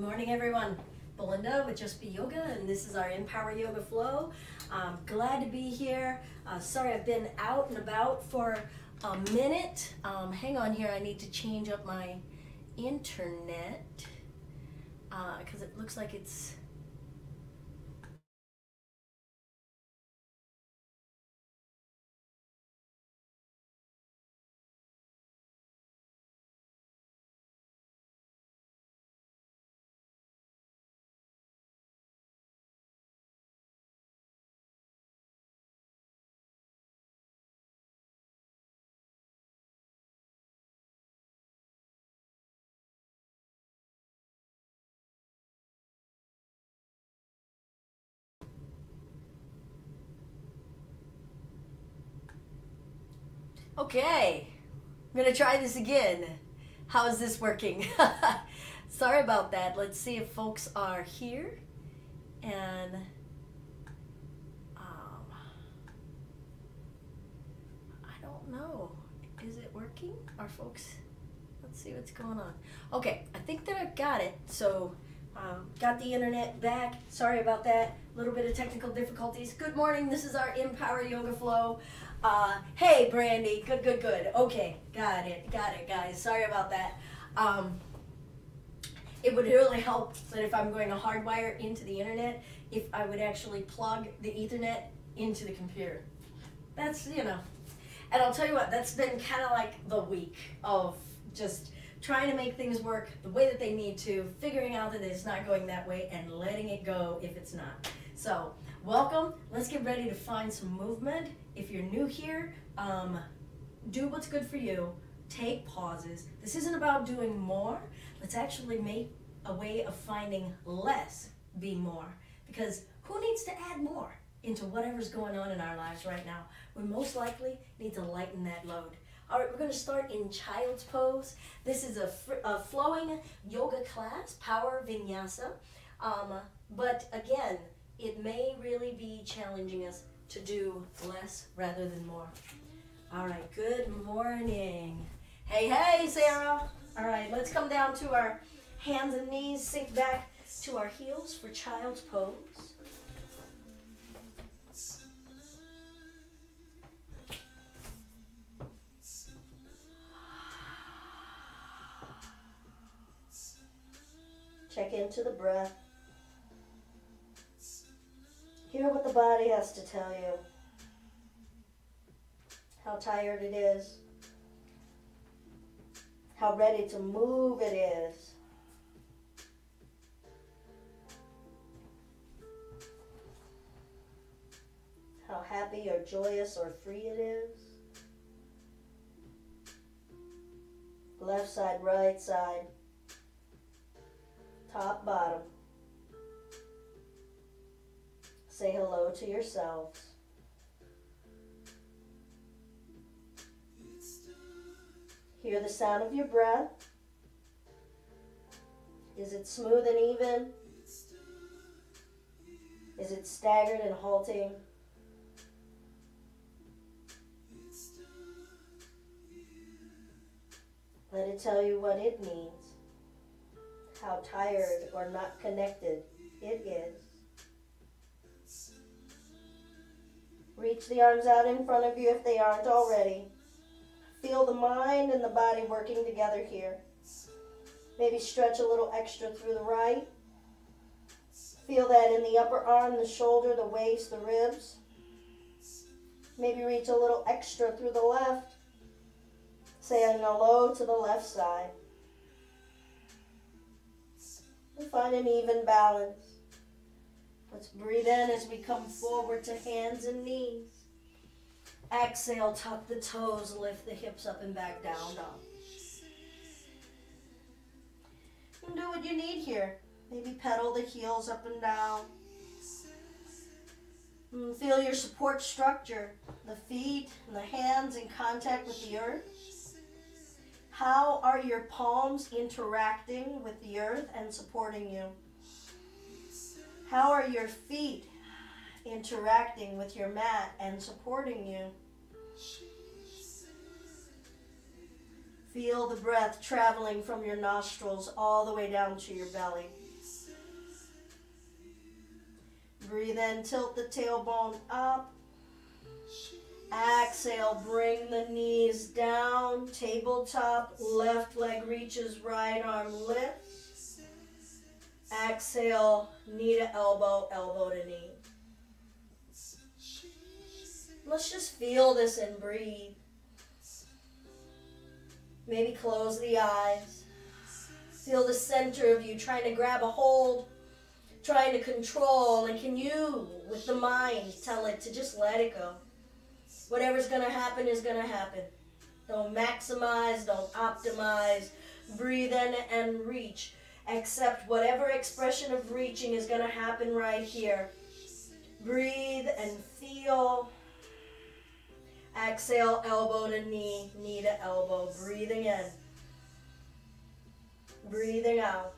morning, everyone. Belinda with Just Be Yoga, and this is our Empower Yoga Flow. Glad to be here. Sorry I've been out and about for a minute. Hang on here, I need to change up my internet because it looks like it's... Okay, I'm gonna try this again. How is this working? Sorry about that. Let's see if folks are here. And I don't know. Is it working? Are folks? Let's see what's going on. Okay, I think that I've got it. So, got the internet back. Sorry about that. A little bit of technical difficulties. Good morning. This is our Empower Yoga Flow. Hey, Brandy. Good. Okay, got it, guys. Sorry about that. It would really help that if I'm going to hardwire into the internet, if I would actually plug the Ethernet into the computer. That's, and I'll tell you what, that's been kind of like the week of just trying to make things work the way that they need to, figuring out that it's not going that way, and letting it go if it's not. So, welcome. Let's get ready to find some movement. If you're new here, do what's good for you. Take pauses. This isn't about doing more. Let's actually make a way of finding less be more. Because who needs to add more into whatever's going on in our lives right now? We most likely need to lighten that load. All right, we're going to start in child's pose. This is a flowing yoga class, power vinyasa. But again, it may really be challenging us to do less rather than more. All right, good morning. Hey, Sarah. All right, let's come down to our hands and knees, sink back to our heels for child's pose. Check into the breath. Hear what the body has to tell you. How tired it is. How ready to move it is. How happy or joyous or free it is. Left side, right side. Top, bottom. Say hello to yourselves. Hear the sound of your breath. Is it smooth and even? Is it staggered and halting? Let it tell you what it needs. How tired or not connected it is. Reach the arms out in front of you if they aren't already. Feel the mind and the body working together here. Maybe stretch a little extra through the right. Feel that in the upper arm, the shoulder, the waist, the ribs. Maybe reach a little extra through the left. Saying hello to the left side. And find an even balance. Let's breathe in as we come forward to hands and knees. Exhale, tuck the toes, lift the hips up and back down, down. And do what you need here. Maybe pedal the heels up and down. And feel your support structure, the feet and the hands in contact with the earth. How are your palms interacting with the earth and supporting you? How are your feet interacting with your mat and supporting you? Feel the breath traveling from your nostrils all the way down to your belly. Breathe in, tilt the tailbone up. Exhale, bring the knees down, tabletop, left leg reaches, right arm lifts. Exhale, knee to elbow, elbow to knee. Let's just feel this and breathe. Maybe close the eyes. Feel the center of you trying to grab a hold, trying to control, and can you, with the mind, tell it to just let it go. Whatever's going to happen is going to happen. Don't maximize, don't optimize. Breathe in and reach. Accept whatever expression of reaching is going to happen right here. Breathe and feel. Exhale, elbow to knee, knee to elbow. Breathing in. Breathing out.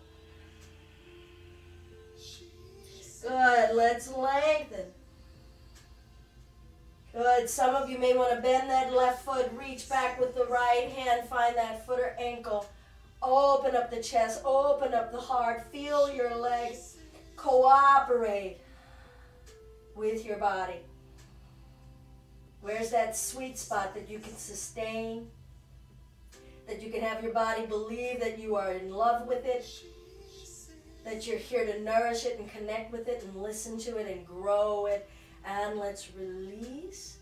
Good. Let's lengthen. Good. Some of you may want to bend that left foot, reach back with the right hand, find that foot or ankle. Open up the chest, open up the heart, feel your legs. Cooperate with your body. Where's that sweet spot that you can sustain? That you can have your body believe that you are in love with it? That you're here to nourish it and connect with it and listen to it and grow it. And let's release.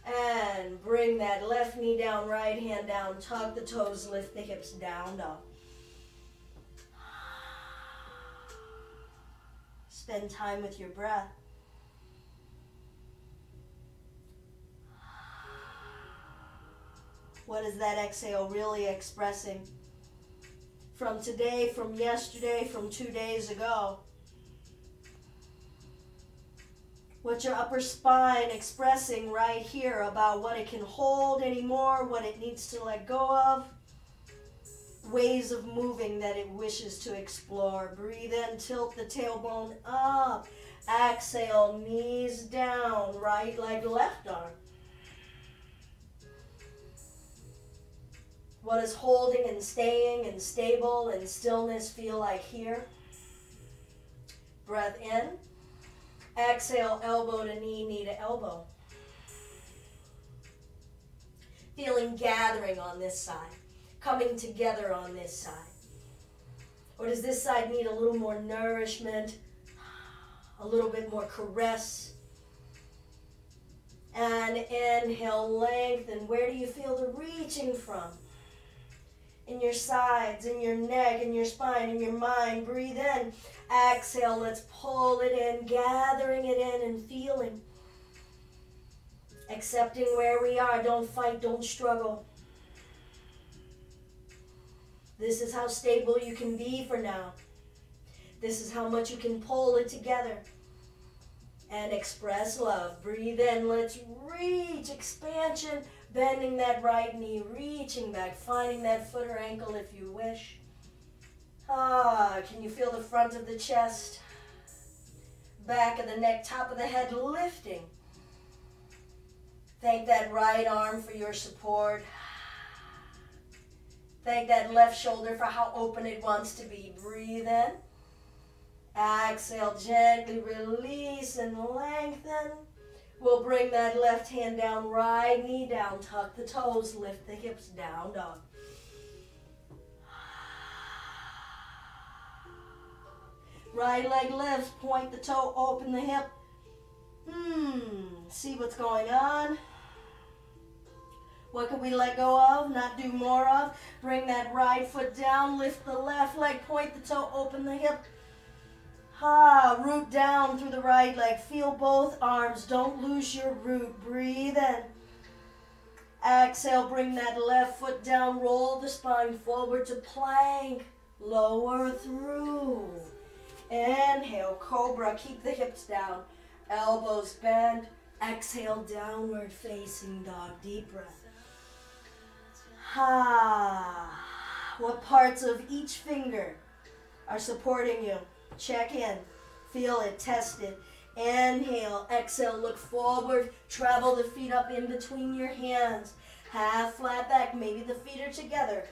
And bring that left knee down, right hand down. Tuck the toes, lift the hips down, dog. Spend time with your breath. What is that exhale really expressing? From today, from yesterday, from 2 days ago. What's your upper spine expressing right here about what it can hold anymore, what it needs to let go of? Ways of moving that it wishes to explore. Breathe in, tilt the tailbone up. Exhale, knees down, right leg, left arm. What does holding and staying and stable and stillness feel like here? Breath in. Exhale, elbow to knee, knee to elbow. Feeling gathering on this side, coming together on this side. Or does this side need a little more nourishment, a little bit more caress? And inhale, lengthen. Where do you feel the reaching from? In your sides, in your neck, in your spine, in your mind. Breathe in. Exhale, let's pull it in, gathering it in and feeling. Accepting where we are. Don't fight, don't struggle. This is how stable you can be for now. This is how much you can pull it together. And express love. Breathe in, let's reach, expansion. Bending that right knee, reaching back, finding that foot or ankle if you wish. Can you feel the front of the chest, back of the neck, top of the head lifting? Thank that right arm for your support. Thank that left shoulder for how open it wants to be. Breathe in. Exhale, gently release and lengthen. We'll bring that left hand down, right knee down, tuck the toes, lift the hips down, dog. Right leg lifts, point the toe, open the hip. See what's going on. What can we let go of, not do more of? Bring that right foot down, lift the left leg, point the toe, open the hip. Root down through the right leg. Feel both arms. Don't lose your root. Breathe in. Exhale, bring that left foot down. Roll the spine forward to plank. Lower through. Inhale, cobra. Keep the hips down. Elbows bend. Exhale, downward facing dog. Deep breath. What parts of each finger are supporting you? Check in, feel it, test it. Inhale, exhale, look forward, travel the feet up in between your hands. Half flat back, maybe the feet are together.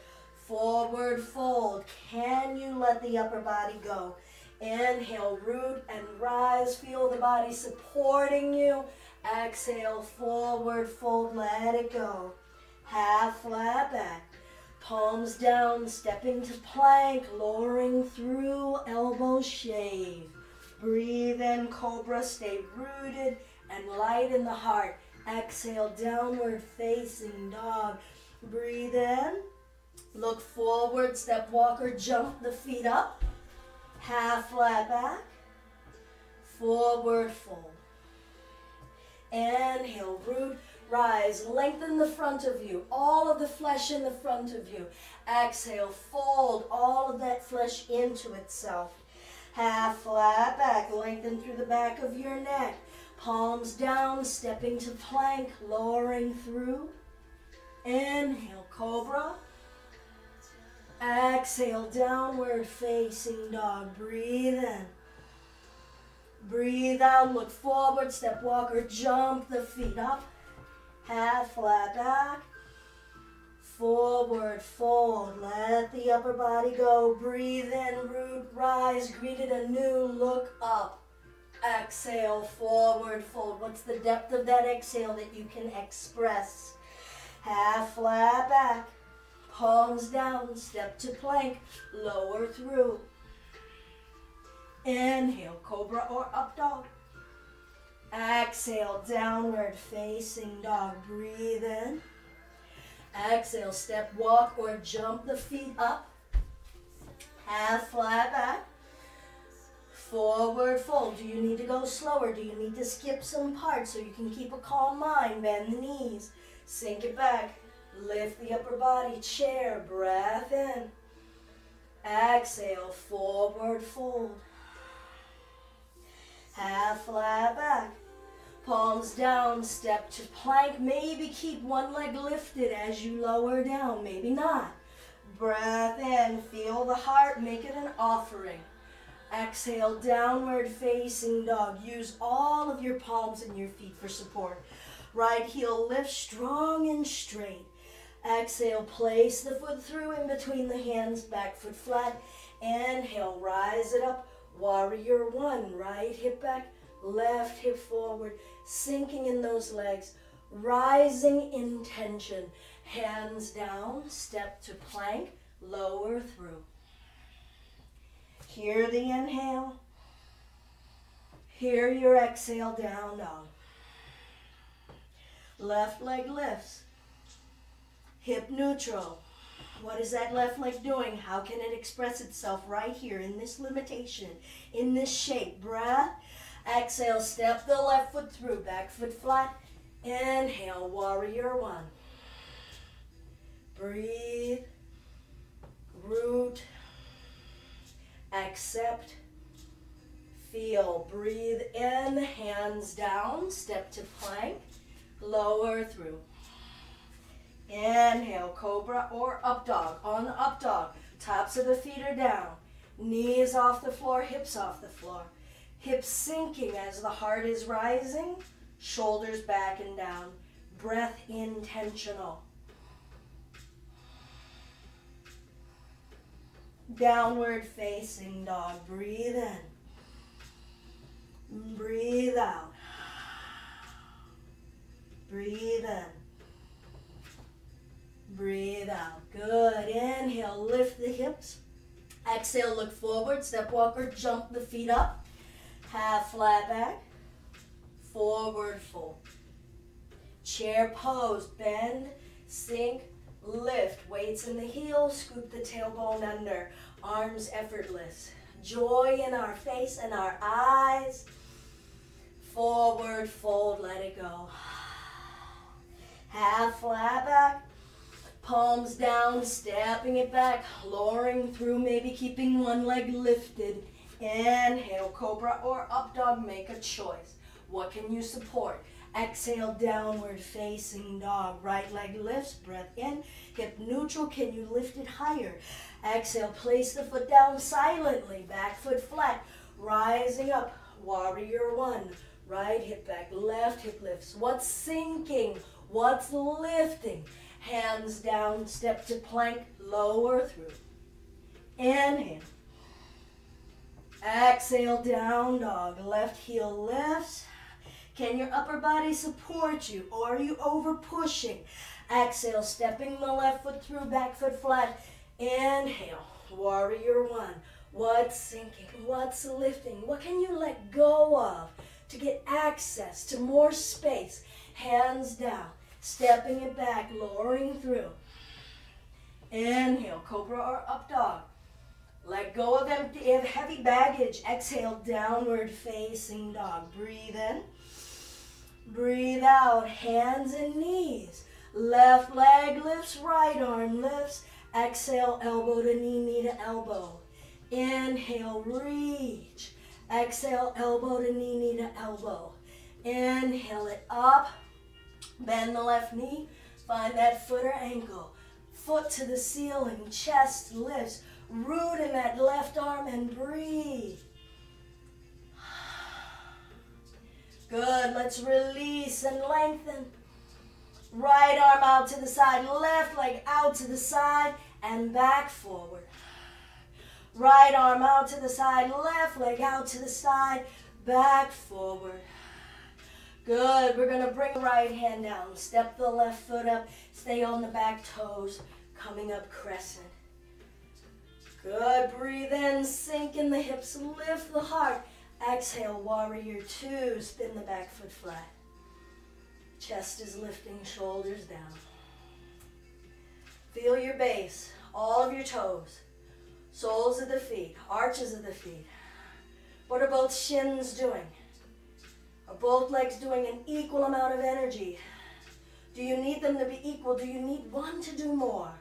Forward fold. Can you let the upper body go? Inhale, root and rise. Feel the body supporting you. Exhale, forward fold, let it go. Half flat back. Palms down, stepping to plank, lowering through, elbows shave. Breathe in, cobra, stay rooted and light in the heart. Exhale, downward facing dog. Breathe in, look forward, step walker, jump the feet up. Half flat back, forward fold. Inhale, root, rise, lengthen the front of you, all of the flesh in the front of you. Exhale, fold all of that flesh into itself. Half flat back, lengthen through the back of your neck. Palms down, stepping to plank, lowering through. Inhale, cobra. Exhale, downward facing dog. Breathe in. Breathe out, look forward, step walker, jump the feet up. Half flat back. Forward fold, let the upper body go. Breathe in, root, rise, greet it anew, look up. Exhale, forward fold. What's the depth of that exhale that you can express? Half flat back. Palms down, step to plank, lower through. Inhale, cobra or up dog. Exhale, downward facing dog. Breathe in. Exhale, step, walk or jump the feet up. Half flat back. Forward fold. Do you need to go slower? Do you need to skip some parts so you can keep a calm mind? Bend the knees. Sink it back. Lift the upper body. Chair. Breath in. Exhale. Forward fold. Half flat back. Palms down. Step to plank. Maybe keep one leg lifted as you lower down. Maybe not. Breath in. Feel the heart. Make it an offering. Exhale, downward facing dog. Use all of your palms and your feet for support. Right heel lift strong and straight. Exhale, place the foot through in between the hands, back foot flat. Inhale, rise it up. Warrior one, right hip back, left hip forward. Sinking in those legs, rising in tension. Hands down, step to plank, lower through. Hear the inhale. Hear your exhale, down dog. Left leg lifts. Hip neutral. What is that left leg doing? How can it express itself right here in this limitation, in this shape? Breath. Exhale, step the left foot through, back foot flat. Inhale, warrior one. Breathe. Root. Accept, feel, breathe in, hands down, step to plank, lower through. Inhale, cobra or up dog. On up dog, tops of the feet are down, knees off the floor, hips off the floor. Hips sinking as the heart is rising, shoulders back and down. Breath intentional. Downward facing dog. Breathe in. Breathe out. Breathe in. Breathe out. Good. Inhale, lift the hips. Exhale, look forward. Step walker, jump the feet up. Half flat back. Forward fold. Chair pose. Bend, sink, lift. Weights in the heels. Scoop the tailbone under. Arms effortless. Joy in our face and our eyes. Forward fold. Let it go. Half flat back. Palms down. Stepping it back. Lowering through. Maybe keeping one leg lifted. Inhale, cobra or up dog. Make a choice. What can you support? Exhale, downward facing dog. Right leg lifts, breath in. Hip neutral, can you lift it higher? Exhale, place the foot down silently. Back foot flat, rising up. Warrior one. Right hip back, left hip lifts. What's sinking? What's lifting? Hands down, step to plank, lower through. Inhale. Exhale, down dog. Left heel lifts. Can your upper body support you, or are you over pushing? Exhale, stepping the left foot through, back foot flat. Inhale, warrior one. What's sinking? What's lifting? What can you let go of to get access to more space? Hands down, stepping it back, lowering through. Inhale, cobra or up dog. Let go of heavy baggage. Exhale, downward facing dog. Breathe in. Breathe out, hands and knees. Left leg lifts, right arm lifts. Exhale, elbow to knee, knee to elbow. Inhale, reach. Exhale, elbow to knee, knee to elbow. Inhale it up. Bend the left knee. Find that foot or ankle. Foot to the ceiling, chest lifts. Root in that left arm and breathe. Good, let's release and lengthen. Right arm out to the side, left leg out to the side and back forward. Right arm out to the side, left leg out to the side, back forward. Good, we're gonna bring the right hand down. Step the left foot up, stay on the back toes, coming up crescent. Good, breathe in, sink in the hips, lift the heart. Exhale, warrior two, spin the back foot flat. Chest is lifting, shoulders down. Feel your base, all of your toes, soles of the feet, arches of the feet. What are both shins doing? Are both legs doing an equal amount of energy? Do you need them to be equal? Do you need one to do more?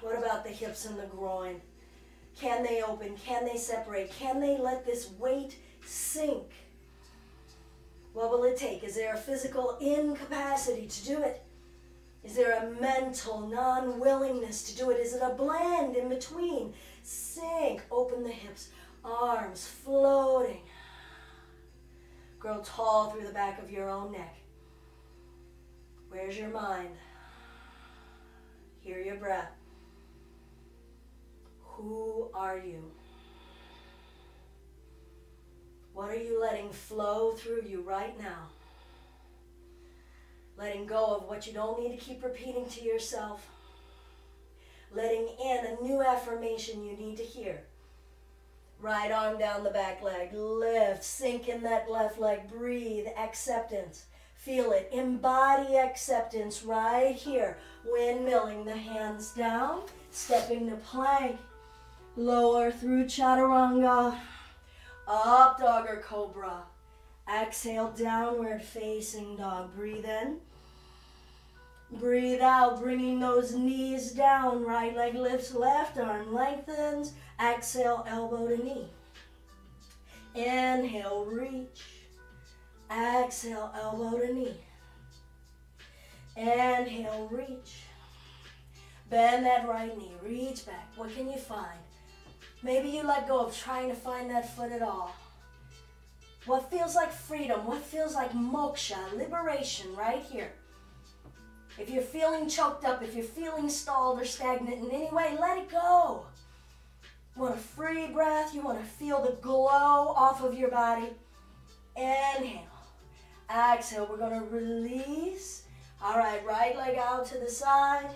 What about the hips and the groin? Can they open? Can they separate? Can they let this weight sink? What will it take? Is there a physical incapacity to do it? Is there a mental non-willingness to do it? Is it a blend in between? Sink, open the hips, arms floating. Grow tall through the back of your own neck. Where's your mind? Hear your breath. Who are you? What are you letting flow through you right now? Letting go of what you don't need to keep repeating to yourself. Letting in a new affirmation you need to hear. Right arm down the back leg, lift, sink in that left leg, breathe, acceptance. Feel it, embody acceptance right here. Windmilling the hands down, stepping to plank. Lower through chaturanga, up dog or cobra. Exhale, downward facing dog. Breathe in. Breathe out, bringing those knees down. Right leg lifts, left arm lengthens. Exhale, elbow to knee. Inhale, reach. Exhale, elbow to knee. Inhale, reach. Bend that right knee, reach back. What can you find? Maybe you let go of trying to find that foot at all. What feels like freedom? What feels like moksha, liberation right here? If you're feeling choked up, if you're feeling stalled or stagnant in any way, let it go. You want a free breath? You want to feel the glow off of your body? Inhale. Exhale. We're going to release. All right, right leg out to the side.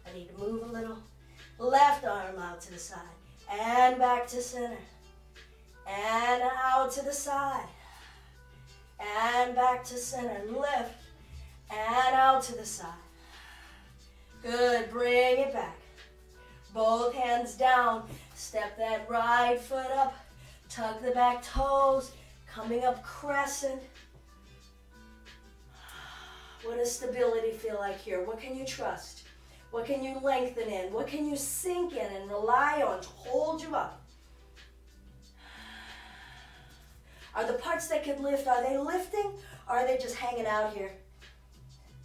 I need to move a little. Left arm out to the side. And back to center. And out to the side. And back to center. Lift. And out to the side. Good. Bring it back. Both hands down. Step that right foot up. Tuck the back toes. Coming up crescent. What does stability feel like here? What can you trust? What can you lengthen in? What can you sink in and rely on to hold you up? Are the parts that can lift, are they lifting or are they just hanging out here?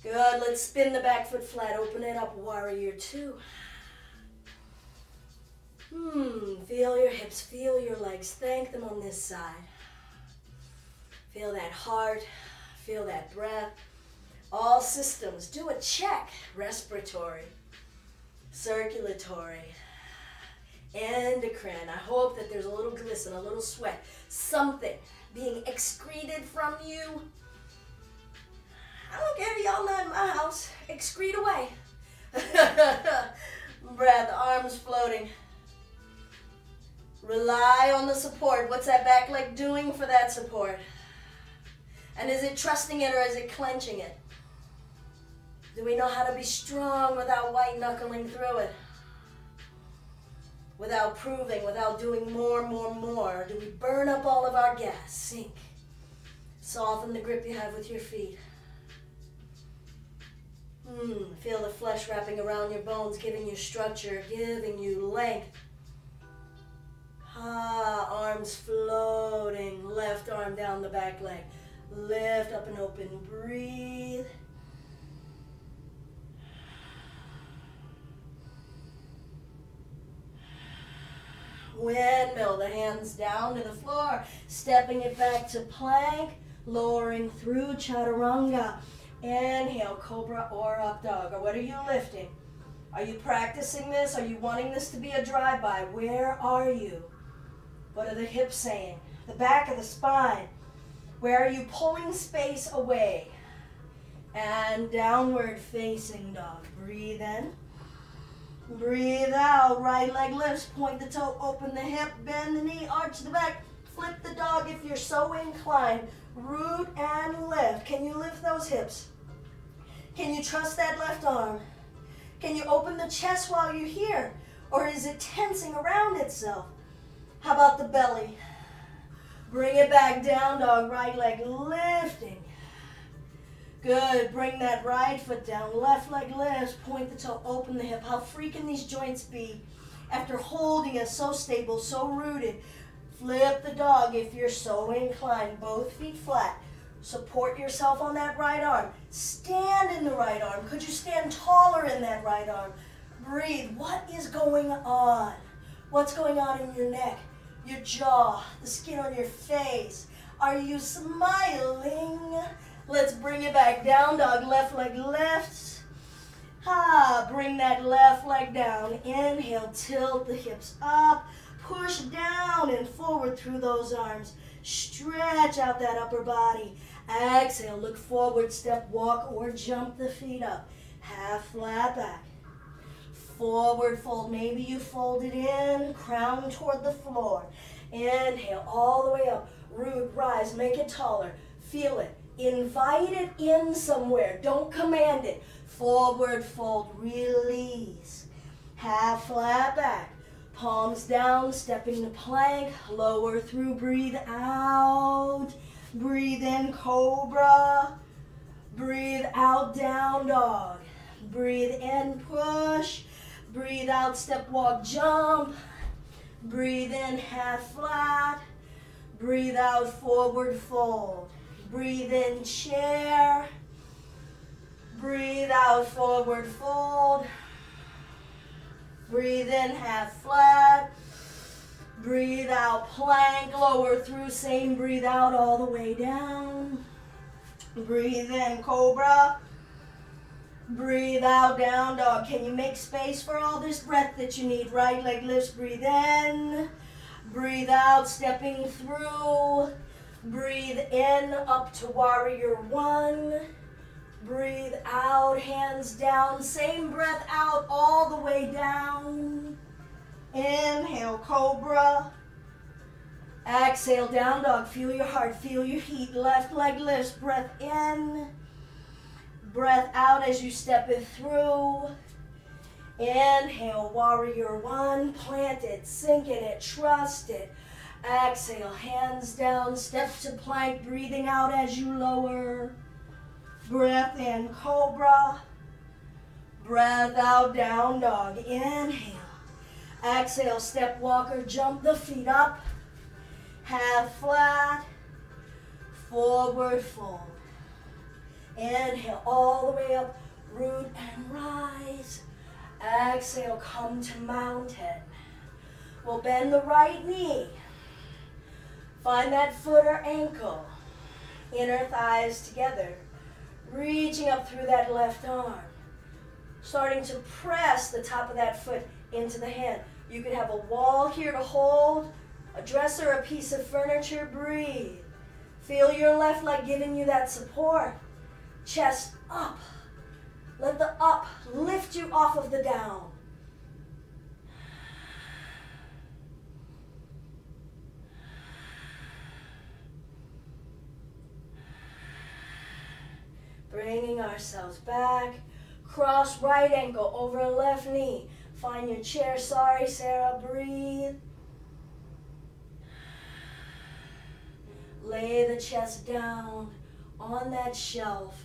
Good, let's spin the back foot flat, open it up, warrior two. Feel your hips, feel your legs, thank them on this side. Feel that heart, feel that breath. All systems, do a check. Respiratory, circulatory, endocrine. I hope that there's a little glisten, a little sweat, something being excreted from you. I don't care, y'all not in my house. Excrete away. Breath, arms floating. Rely on the support. What's that back leg doing for that support? And is it trusting it or is it clenching it? Do we know how to be strong without white knuckling through it? Without proving, without doing more? Do we burn up all of our gas? Sink. Soften the grip you have with your feet. Feel the flesh wrapping around your bones, giving you structure, giving you length. Arms floating, left arm down the back leg. Lift up and open, breathe. Windmill, the hands down to the floor, stepping it back to plank, lowering through chaturanga. Inhale, cobra or up dog. Or what are you lifting? Are you practicing this? Are you wanting this to be a drive-by? Where are you? What are the hips saying? The back of the spine. Where are you pulling space away? And downward facing dog. Breathe in. Breathe out. Right leg lifts. Point the toe. Open the hip. Bend the knee. Arch the back. Flip the dog if you're so inclined. Root and lift. Can you lift those hips? Can you trust that left arm? Can you open the chest while you're here? Or is it tensing around itself? How about the belly? Bring it back down, dog. Right leg lifting. Good. Bring that right foot down. Left leg lifts. Point the toe. Open the hip. How free can these joints be after holding us so stable, so rooted? Flip the dog if you're so inclined. Both feet flat. Support yourself on that right arm. Stand in the right arm. Could you stand taller in that right arm? Breathe. What is going on? What's going on in your neck, your jaw, the skin on your face? Are you smiling? Let's bring it back down, dog. Left leg lifts. Bring that left leg down. Inhale, tilt the hips up. Push down and forward through those arms. Stretch out that upper body. Exhale, look forward, step, walk, or jump the feet up. Half flat back. Forward fold. Maybe you fold it in, crown toward the floor. Inhale, all the way up. Root, rise, make it taller. Feel it. Invite it in somewhere. Don't command it. Forward fold, release. Half flat back. Palms down, stepping to plank. Lower through, breathe out. Breathe in, cobra. Breathe out, down dog. Breathe in, push. Breathe out, step, walk, jump. Breathe in, half flat. Breathe out, forward fold. Breathe in, chair. Breathe out, forward fold. Breathe in, half flat. Breathe out, plank, lower through, same, breathe out all the way down. Breathe in, cobra. Breathe out, down dog. Can you make space for all this breath that you need? Right leg lifts, breathe in. Breathe out, stepping through. Breathe in, up to warrior one. Breathe out, hands down. Same breath out all the way down. Inhale, cobra. Exhale, down dog. Feel your heart, feel your heat. Left leg lifts, breath in. Breath out as you step it through. Inhale, warrior one. Plant it, sink in it, trust it. Exhale, hands down, step to plank, breathing out as you lower. Breath in, cobra. Breath out, down dog. Inhale. Exhale, step walker, jump the feet up. Half flat. Forward fold. Inhale, all the way up. Root and rise. Exhale, come to mountain. We'll bend the right knee. Find that foot or ankle. Inner thighs together. Reaching up through that left arm. Starting to press the top of that foot into the hand. You could have a wall here to hold, a dresser, a piece of furniture. Breathe. Feel your left leg giving you that support. Chest up. Let the up lift you off of the down. Bringing ourselves back. Cross right ankle over left knee. Find your chair. Sorry, Sarah. Breathe. Lay the chest down on that shelf.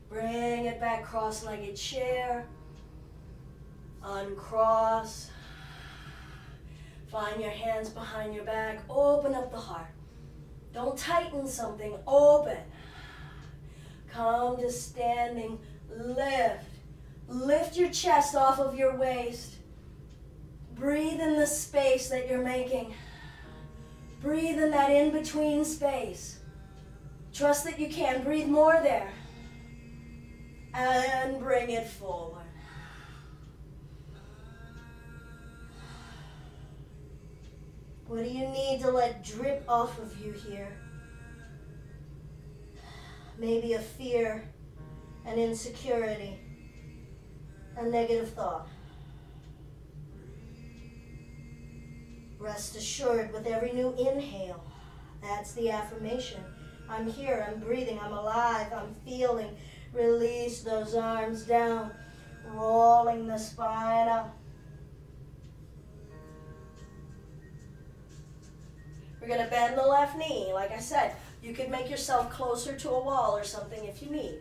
Bring it back, cross-legged chair. Uncross. Find your hands behind your back. Open up the heart. Don't tighten something. Open. Come to standing. Lift. Lift your chest off of your waist. Breathe in the space that you're making. Breathe in that in-between space. Trust that you can. Breathe more there. And bring it forward. What do you need to let drip off of you here? Maybe a fear, an insecurity, a negative thought. Rest assured with every new inhale, that's the affirmation. I'm here, I'm breathing, I'm alive, I'm feeling. Release those arms down, rolling the spine up. We're going to bend the left knee. Like I said, you could make yourself closer to a wall or something if you need.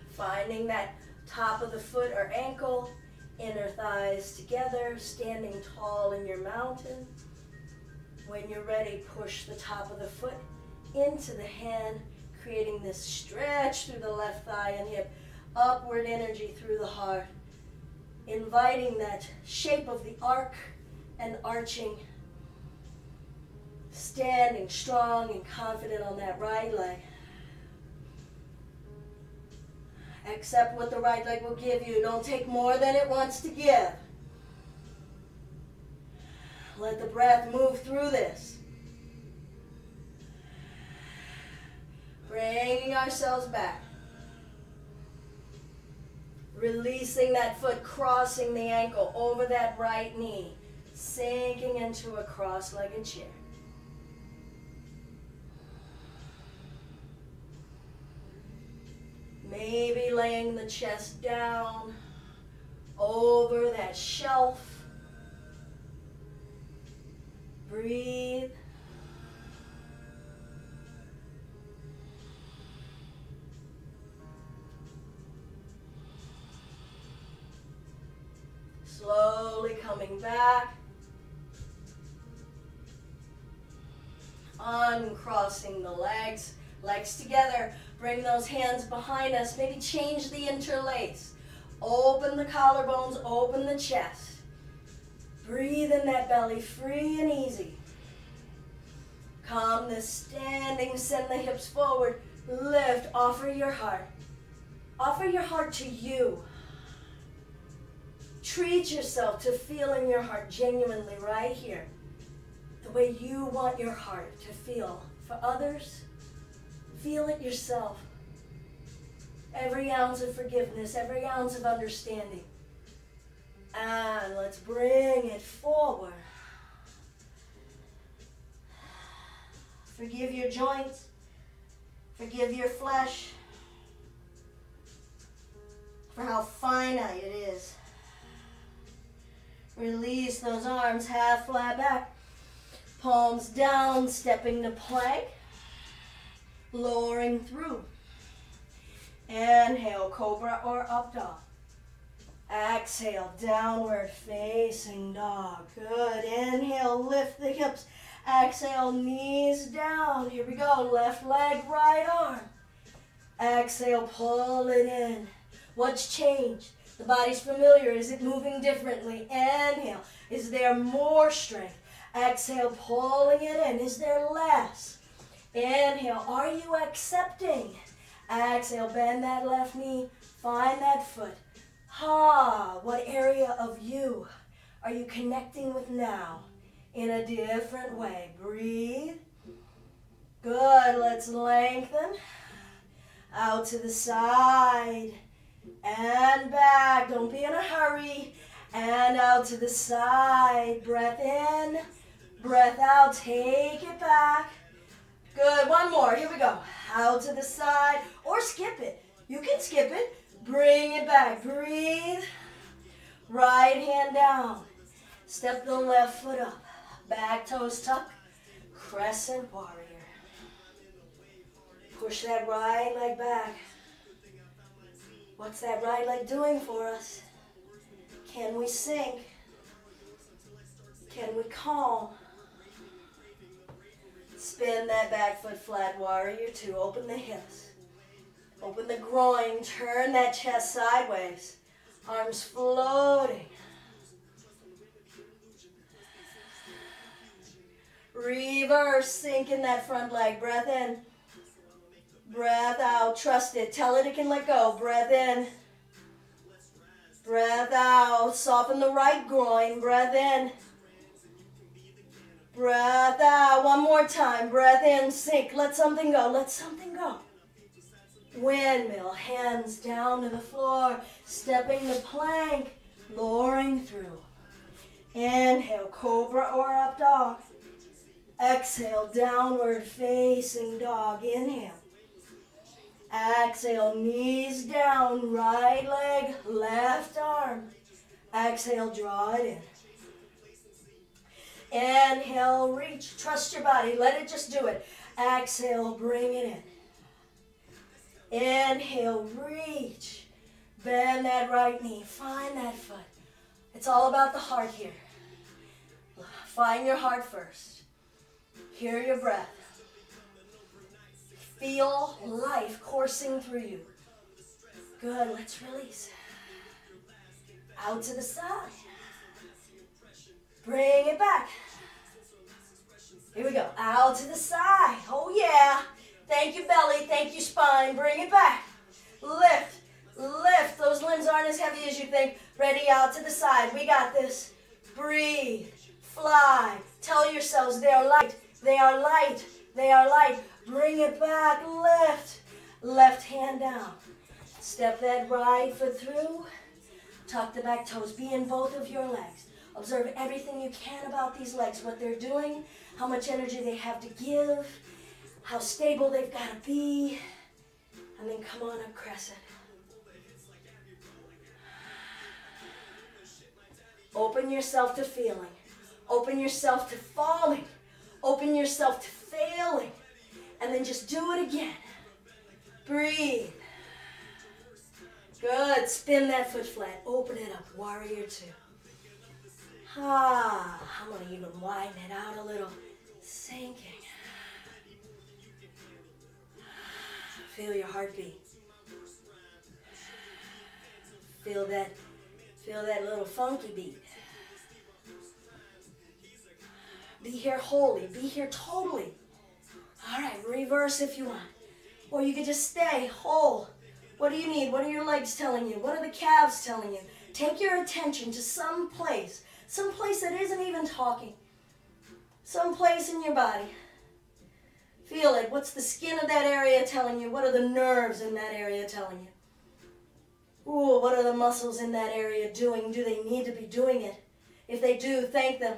Finding that top of the foot or ankle, inner thighs together, standing tall in your mountain. When you're ready, push the top of the foot into the hand, creating this stretch through the left thigh and hip, upward energy through the heart, inviting that shape of the arc and arching, standing strong and confident on that right leg. Accept what the right leg will give you. Don't take more than it wants to give. Let the breath move through this. Bringing ourselves back. Releasing that foot, crossing the ankle over that right knee. Sinking into a cross-legged chair. Maybe laying the chest down over that shelf. Breathe. Slowly coming back. Uncrossing the legs, legs together. Bring those hands behind us. Maybe change the interlace. Open the collarbones, open the chest. Breathe in that belly, free and easy. Come to standing, send the hips forward. Lift, offer your heart. Offer your heart to you. Treat yourself to feeling your heart genuinely right here. The way you want your heart to feel. For others, feel it yourself. Every ounce of forgiveness, every ounce of understanding. And let's bring it forward. Forgive your joints. Forgive your flesh for how finite it is. Release those arms, half flat back. Palms down, stepping to plank. Lowering through. Inhale, cobra or up dog. Exhale, downward facing dog. Good. Inhale, lift the hips. Exhale, knees down. Here we go. Left leg, right arm. Exhale, pull it in. What's changed? The body's familiar. Is it moving differently? Inhale. Is there more strength? Exhale, pulling it in. Is there less? Inhale. Are you accepting? Exhale, bend that left knee. Find that foot. Ha, what area of you are you connecting with now in a different way? Breathe. Good, let's lengthen. Out to the side and back. Don't be in a hurry. And out to the side. Breath in, breath out. Take it back. Good, one more. Here we go. Out to the side or skip it. You can skip it. Bring it back. Breathe. Right hand down. Step the left foot up. Back toes tuck. Crescent Warrior. Push that right leg back. What's that right leg doing for us? Can we sink? Can we calm? Spin that back foot flat, Warrior 2. Open the hips. Open the groin. Turn that chest sideways. Arms floating. Reverse. Sink in that front leg. Breath in. Breath out. Trust it. Tell it can let go. Breath in. Breath out. Soften the right groin. Breath in. Breath out. One more time. Breath in. Sink. Let something go. Let something go. Windmill. Hands down to the floor. Stepping the plank. Lowering through. Inhale. Cobra or up dog. Exhale. Downward facing dog. Inhale. Exhale, knees down, right leg, left arm. Exhale, draw it in. Inhale, reach, trust your body, let it just do it. Exhale, bring it in. Inhale, reach, bend that right knee, find that foot. It's all about the heart here. Find your heart first. Hear your breath. Feel life coursing through you. Good, let's release. Out to the side. Bring it back. Here we go, out to the side. Oh yeah. Thank you belly, thank you spine. Bring it back. Lift, lift. Those limbs aren't as heavy as you think. Ready, out to the side. We got this. Breathe, fly. Tell yourselves they are light, they are light, they are light. Bring it back, lift. Left hand down. Step that right foot through. Tuck the back toes. Be in both of your legs. Observe everything you can about these legs, what they're doing, how much energy they have to give, how stable they've got to be. And then come on up, crescent. Open yourself to feeling. Open yourself to falling. Open yourself to failing. And then just do it again. Breathe. Good. Spin that foot flat. Open it up. Warrior 2. Ah, I'm going to even widen it out a little. Sinking. Feel your heartbeat. Feel that little funky beat. Be here wholly. Be here totally. All right, reverse if you want. Or you could just stay whole. What do you need? What are your legs telling you? What are the calves telling you? Take your attention to some place that isn't even talking. Some place in your body. Feel it. What's the skin of that area telling you? What are the nerves in that area telling you? Ooh, what are the muscles in that area doing? Do they need to be doing it? If they do, thank them.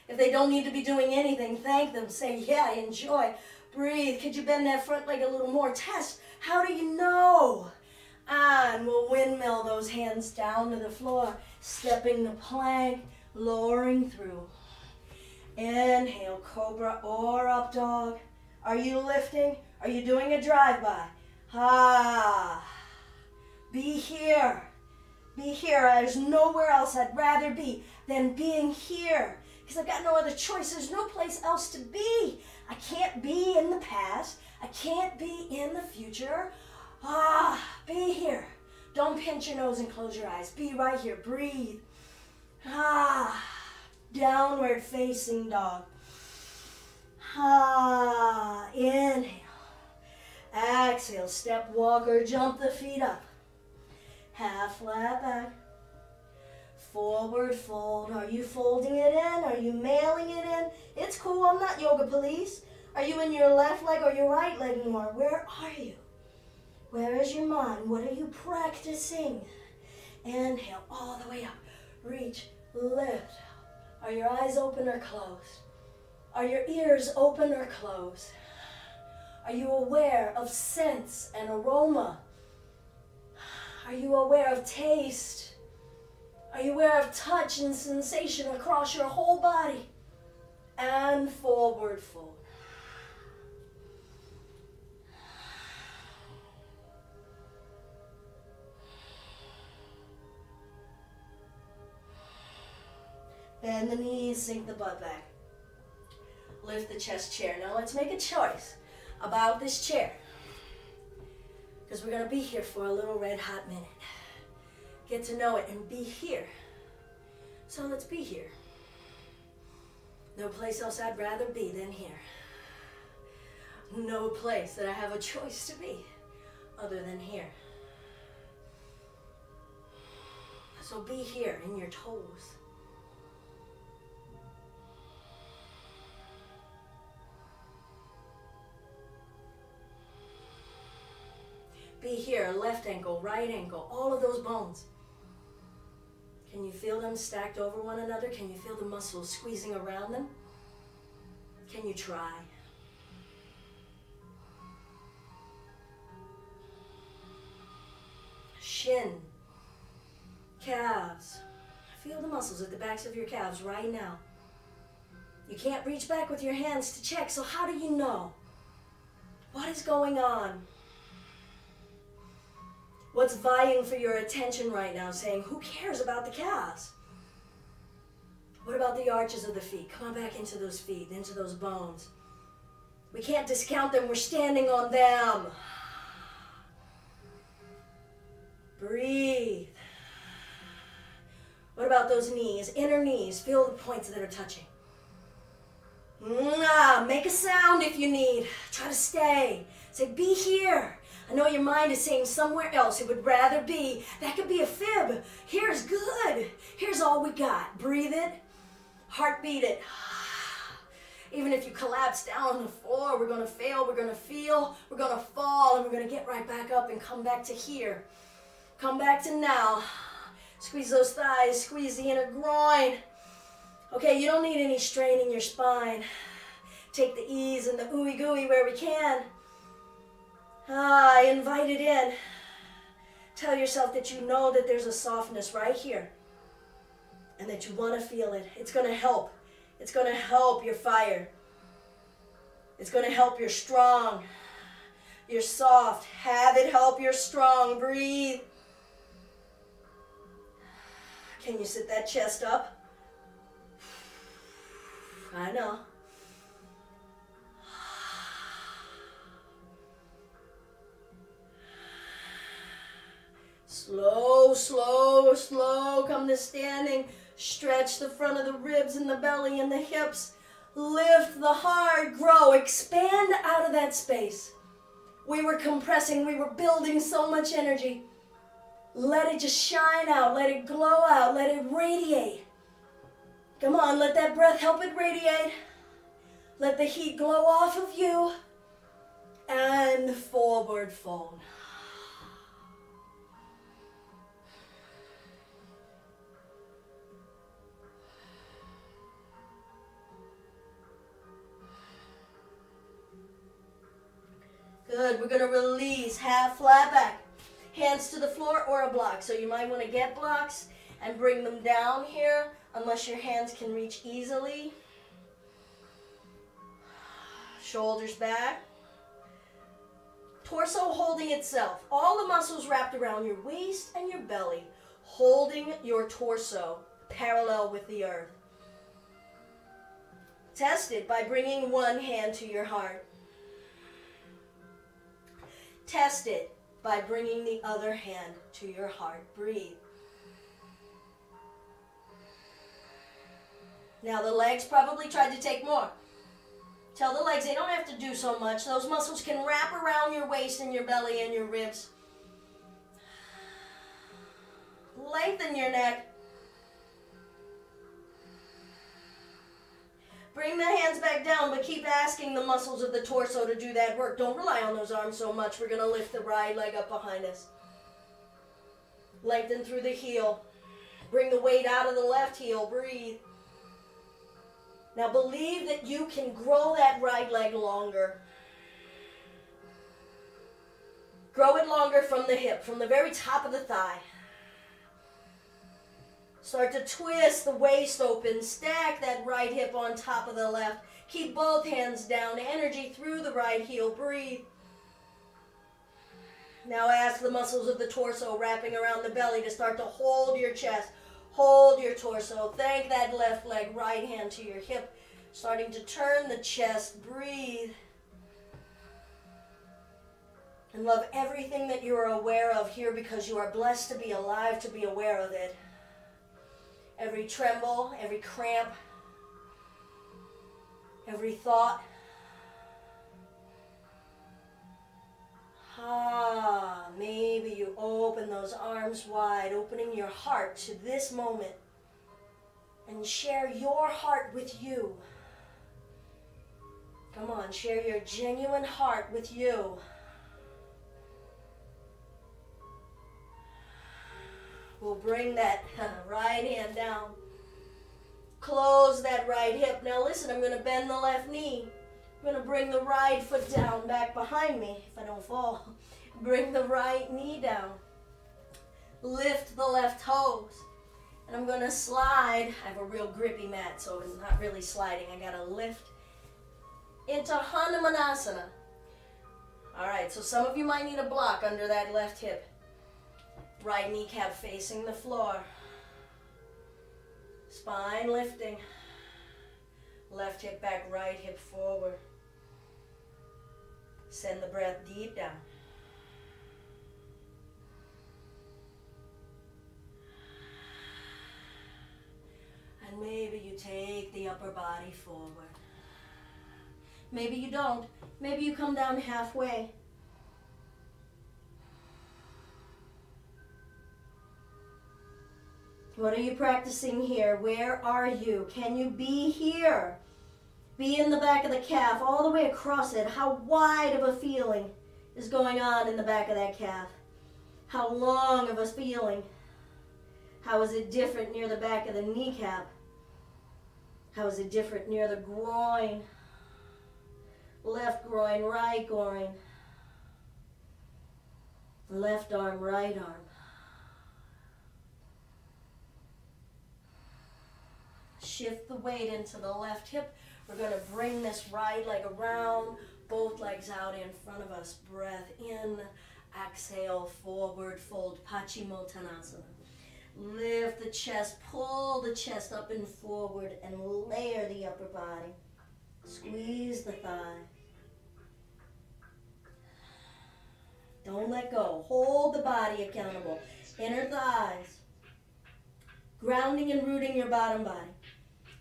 If they don't need to be doing anything, thank them. Say, yeah, enjoy. Breathe. Could you bend that front leg a little more? Test. How do you know? And we'll windmill those hands down to the floor. Stepping the plank, lowering through. Inhale, cobra or up dog. Are you lifting? Are you doing a drive-by? Ah. Be here. Be here. There's nowhere else I'd rather be than being here. Because I've got no other choice. There's no place else to be. I can't be in the past. I can't be in the future. Ah, be here. Don't pinch your nose and close your eyes. Be right here. Breathe. Ah, downward facing dog. Ah, inhale. Exhale. exhale, step, walk, or jump the feet up. Half flat back. Forward fold. Are you folding it in? Are you mailing it in? It's cool, I'm not yoga police. Are you in your left leg or your right leg more? Where are you? Where is your mind? What are you practicing? Inhale all the way up. Reach, lift. Are your eyes open or closed? Are your ears open or closed? Are you aware of sense and aroma? Are you aware of taste? Are you aware of touch and sensation across your whole body? And forward fold. Bend the knees, sink the butt back. Lift the chest chair. Now let's make a choice about this chair, because we're going to be here for a little red hot minute. Get to know it and be here. So let's be here. No place else I'd rather be than here. No place that I have a choice to be other than here. So be here in your toes. Be here, left ankle, right ankle, all of those bones. Can you feel them stacked over one another? Can you feel the muscles squeezing around them? Can you try? Shin, calves. Feel the muscles at the backs of your calves right now. You can't reach back with your hands to check, so how do you know? What is going on? What's vying for your attention right now, saying, who cares about the calves? What about the arches of the feet? Come on back into those feet, into those bones. We can't discount them, we're standing on them. Breathe. What about those knees, inner knees? Feel the points that are touching. Make a sound if you need. Try to stay. Say, be here. I know your mind is saying somewhere else it would rather be. That could be a fib. Here's good. Here's all we got. Breathe it. Heartbeat it. Even if you collapse down on the floor, we're going to fail, we're going to feel, we're going to fall, and we're going to get right back up and come back to here. Come back to now. Squeeze those thighs, squeeze the inner groin. Okay, you don't need any strain in your spine. Take the ease and the ooey gooey where we can. Invite it in. Tell yourself that you know that there's a softness right here and that you want to feel it. It's going to help. It's going to help your fire. It's going to help your strong. You're soft. Have it help your strong. Breathe. Can you sit that chest up? I know. Slow, slow, slow. Come to standing. Stretch the front of the ribs and the belly and the hips. Lift the heart. Grow. Expand out of that space. We were compressing. We were building so much energy. Let it just shine out. Let it glow out. Let it radiate. Come on, let that breath help it radiate. Let the heat glow off of you. And forward fold. Good, we're going to release, half flat back. Hands to the floor or a block. So you might want to get blocks and bring them down here, unless your hands can reach easily. Shoulders back. Torso holding itself. All the muscles wrapped around your waist and your belly, holding your torso parallel with the earth. Test it by bringing one hand to your heart. Test it by bringing the other hand to your heart. Breathe. Now the legs probably tried to take more. Tell the legs they don't have to do so much. Those muscles can wrap around your waist and your belly and your ribs. Lengthen your neck. Bring the hands back down, but keep asking the muscles of the torso to do that work. Don't rely on those arms so much. We're going to lift the right leg up behind us. Lengthen through the heel. Bring the weight out of the left heel. Breathe. Now believe that you can grow that right leg longer. Grow it longer from the hip, from the very top of the thigh. Start to twist the waist open. Stack that right hip on top of the left. Keep both hands down. Energy through the right heel. Breathe. Now ask the muscles of the torso wrapping around the belly to start to hold your chest. Hold your torso. Thank that left leg, right hand to your hip. Starting to turn the chest. Breathe. And love everything that you are aware of here because you are blessed to be alive to be aware of it. Every tremble, every cramp, every thought. Maybe you open those arms wide, opening your heart to this moment and share your heart with you. Come on, share your genuine heart with you. We'll bring that right hand down. Close that right hip. Now listen, I'm going to bend the left knee. I'm going to bring the right foot down back behind me if I don't fall. Bring the right knee down. Lift the left toes. And I'm going to slide. I have a real grippy mat, so it's not really sliding. I got to lift into Hanumanasana. All right, so some of you might need a block under that left hip. Right kneecap facing the floor. Spine lifting. Left hip back, right hip forward. Send the breath deep down. And maybe you take the upper body forward. Maybe you don't. Maybe you come down halfway. What are you practicing here? Where are you? Can you be here? Be in the back of the calf, all the way across it. How wide of a feeling is going on in the back of that calf? How long of a feeling? How is it different near the back of the kneecap? How is it different near the groin? Left groin, right groin. Left arm, right arm. Shift the weight into the left hip. We're going to bring this right leg around, both legs out in front of us. Breath in, exhale, forward fold, Paschimottanasana. Lift the chest, pull the chest up and forward, and layer the upper body. Squeeze the thigh. Don't let go. Hold the body accountable. Inner thighs. Grounding and rooting your bottom body.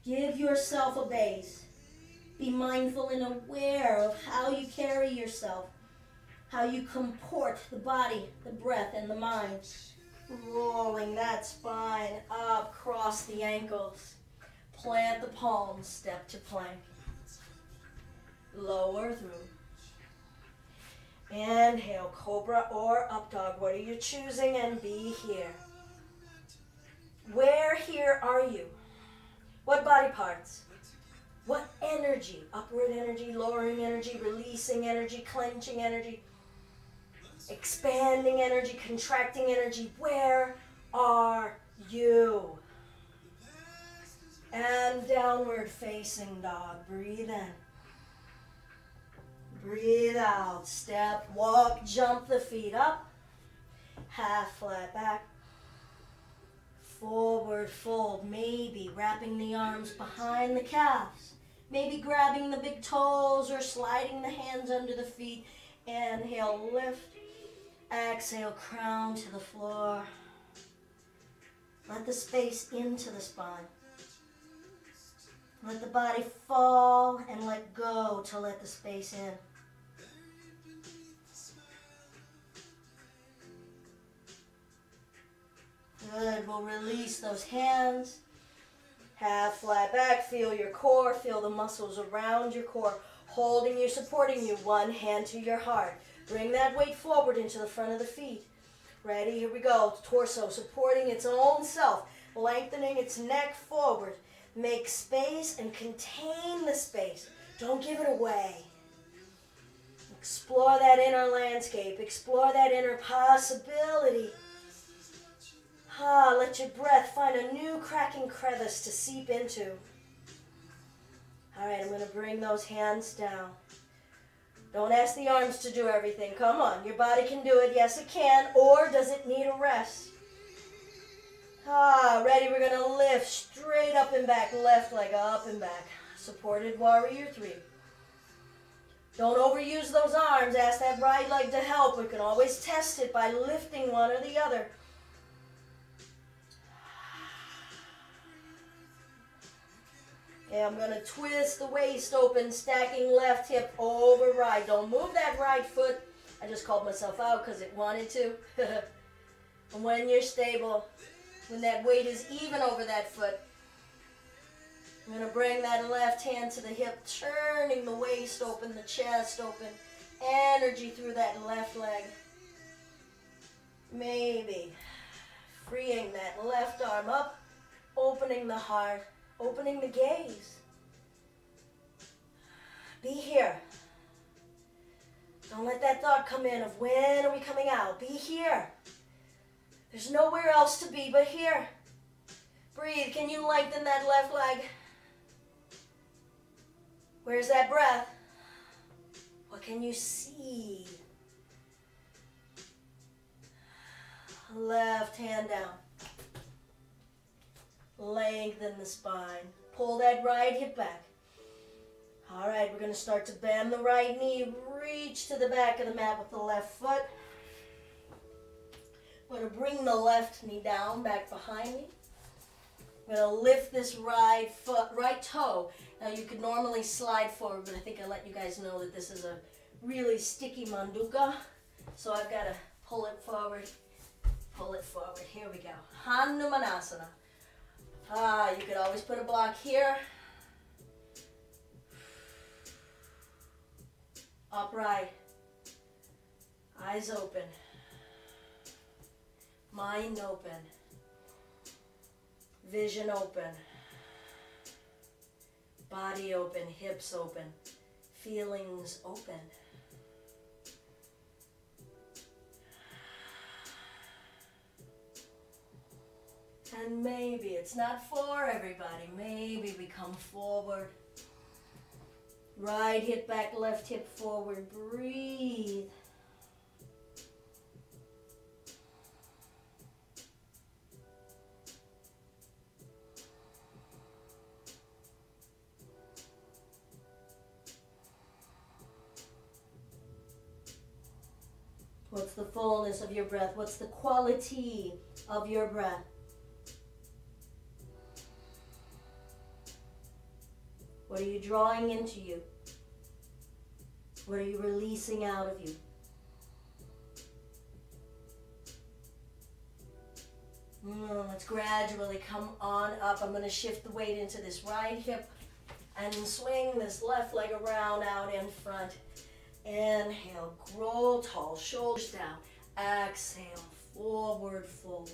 Give yourself a base. Be mindful and aware of how you carry yourself, how you comport the body, the breath, and the mind. Rolling that spine up, cross the ankles. Plant the palms, step to plank. Lower through. Inhale, cobra or up dog. What are you choosing? And be here. Where here are you? What body parts? What energy? Upward energy, lowering energy, releasing energy, clenching energy, expanding energy, contracting energy. Where are you? And downward facing dog. Breathe in. Breathe out. Step, walk, jump the feet up. Half flat back. Forward fold, maybe wrapping the arms behind the calves. Maybe grabbing the big toes or sliding the hands under the feet. Inhale, lift. Exhale, crown to the floor. Let the space into the spine. Let the body fall and let go to let the space in. Good. We'll release those hands. Half flat back. Feel your core. Feel the muscles around your core holding you, supporting you. One hand to your heart. Bring that weight forward into the front of the feet. Ready? Here we go. Torso supporting its own self. Lengthening its neck forward. Make space and contain the space. Don't give it away. Explore that inner landscape. Explore that inner possibility. Let your breath find a new cracking crevice to seep into. All right, I'm going to bring those hands down. Don't ask the arms to do everything. Come on, your body can do it. Yes, it can. Or does it need a rest? Ready? We're going to lift straight up and back. Left leg up and back. Supported warrior 3. Don't overuse those arms. Ask that right leg to help. We can always test it by lifting one or the other. Okay, I'm going to twist the waist open, stacking left hip over right. Don't move that right foot. I just called myself out because it wanted to. And when you're stable, when that weight is even over that foot, I'm going to bring that left hand to the hip, turning the waist open, the chest open. Energy through that left leg. Maybe freeing that left arm up, opening the heart. Opening the gaze. Be here. Don't let that thought come in of when are we coming out. Be here. There's nowhere else to be but here. Breathe. Can you lengthen that left leg? Where's that breath? What can you see? Left hand down. Lengthen the spine. Pull that right hip back. All right, we're going to start to bend the right knee. Reach to the back of the mat with the left foot. I'm going to bring the left knee down, back behind me. I'm going to lift this right foot, right toe. Now you could normally slide forward, but I think I let you guys know that this is a really sticky manduka. So I've got to pull it forward. Pull it forward. Here we go. Hanumanasana. You could always put a block here. Upright. Eyes open. Mind open. Vision open. Body open. Hips open. Feelings open. And maybe it's not for everybody. Maybe we come forward. Right hip back, left hip forward. Breathe. What's the fullness of your breath? What's the quality of your breath? What are you drawing into you? What are you releasing out of you? Let's gradually come on up. I'm going to shift the weight into this right hip and swing this left leg around out in front. Inhale, grow tall, shoulders down. Exhale, forward fold.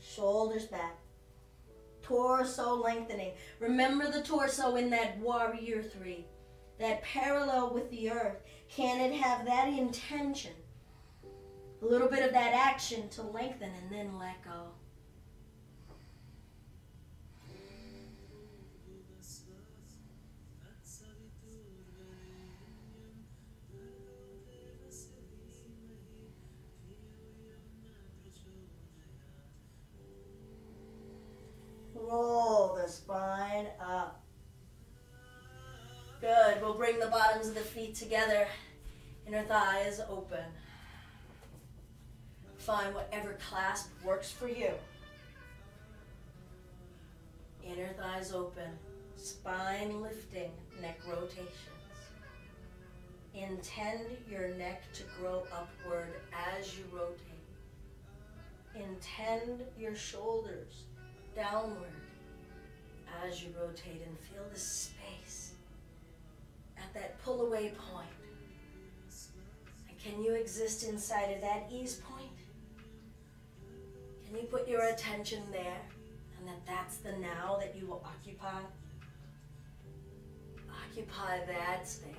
Shoulders back. Torso lengthening. Remember the torso in that warrior 3. That parallel with the earth. Can it have that intention? A little bit of that action to lengthen and then let go. Roll the spine up. Good. We'll bring the bottoms of the feet together. Inner thighs open. Find whatever clasp works for you. Inner thighs open, spine lifting, neck rotations. Intend your neck to grow upward as you rotate. Intend your shoulders downward as you rotate, and feel the space at that pull away point. And can you exist inside of that ease point? Can you put your attention there, and that's the now that you will occupy? Occupy that space.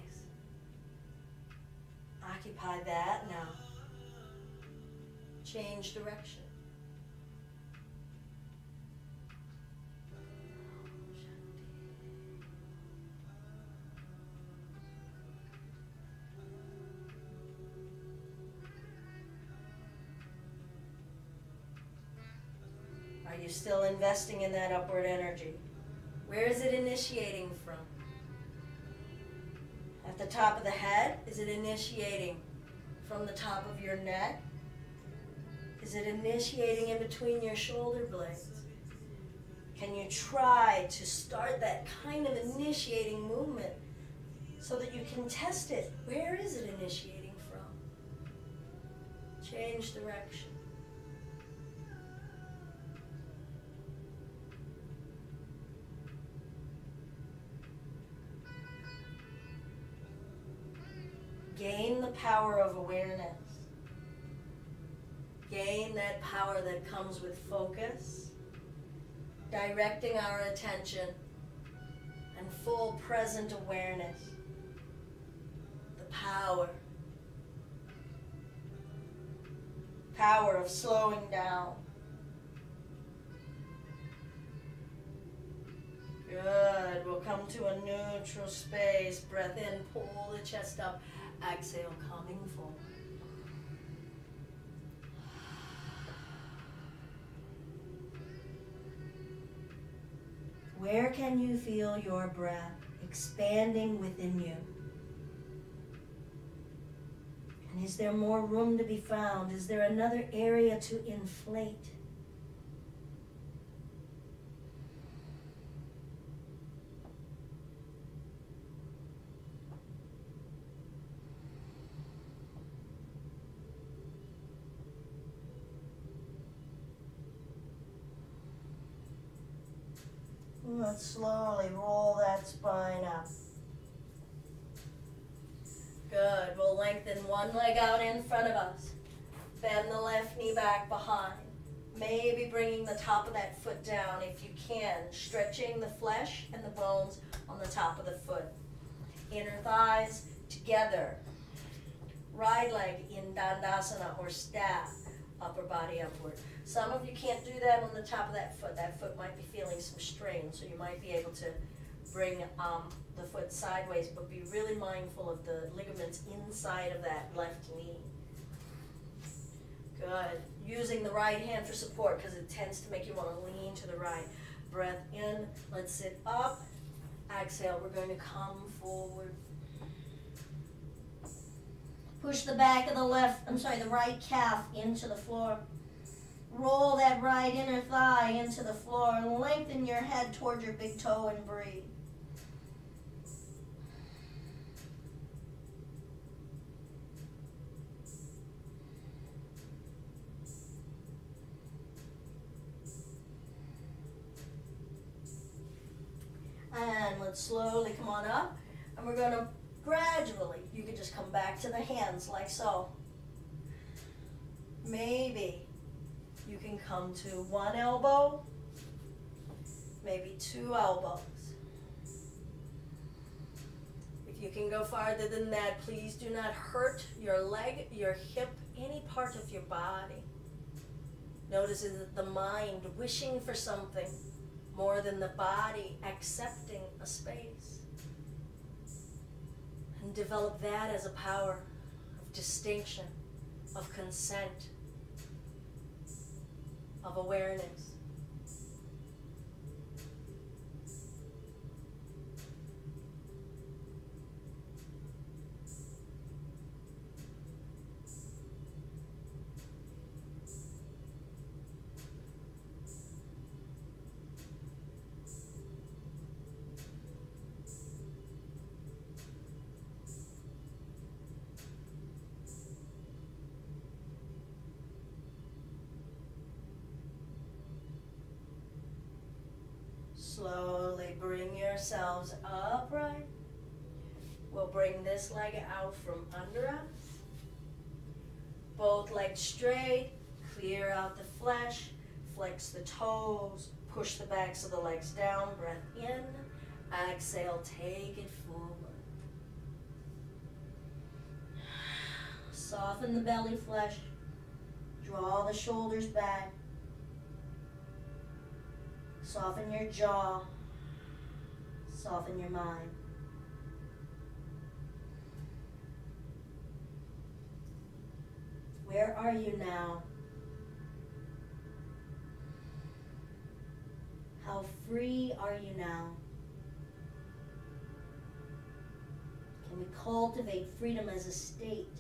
Occupy that now. Change direction. Are you still investing in that upward energy? Where is it initiating from? At the top of the head? Is it initiating from the top of your neck? Is it initiating in between your shoulder blades? Can you try to start that kind of initiating movement so that you can test it? Where is it initiating from? Change direction. Gain the power of awareness. Gain that power that comes with focus, directing our attention, and full present awareness. The power. Power of slowing down. Good. We'll come to a neutral space. Breath in, pull the chest up. Exhale, coming forward. Where can you feel your breath expanding within you? And is there more room to be found? Is there another area to inflate? Let's slowly roll that spine up. Good. We'll lengthen one leg out in front of us. Bend the left knee back behind. Maybe bringing the top of that foot down if you can. Stretching the flesh and the bones on the top of the foot. Inner thighs together. Right leg in Dandasana or staff. Upper body upward. Some of you can't do that on the top of that foot. That foot might be feeling some strain, so you might be able to bring the foot sideways, but be really mindful of the ligaments inside of that left knee. Good. Using the right hand for support because it tends to make you want to lean to the right. Breath in. Let's sit up. Exhale. We're going to come forward. Push the back of the right calf into the floor. Roll that right inner thigh into the floor and lengthen your head toward your big toe and breathe. And let's slowly come on up. And we're going to gradually, you can just come back to the hands like so. Maybe you can come to one elbow, maybe two elbows. If you can go farther than that, please do not hurt your leg, your hip, any part of your body. Notice that the mind wishing for something more than the body accepting a space. And develop that as a power of distinction, of consent, of awareness. Slowly bring yourselves upright. We'll bring this leg out from under us. Both legs straight. Clear out the flesh. Flex the toes. Push the backs of the legs down. Breath in. Exhale, take it forward. Soften the belly flesh. Draw the shoulders back. Soften your jaw. Soften your mind. Where are you now? How free are you now? Can we cultivate freedom as a state?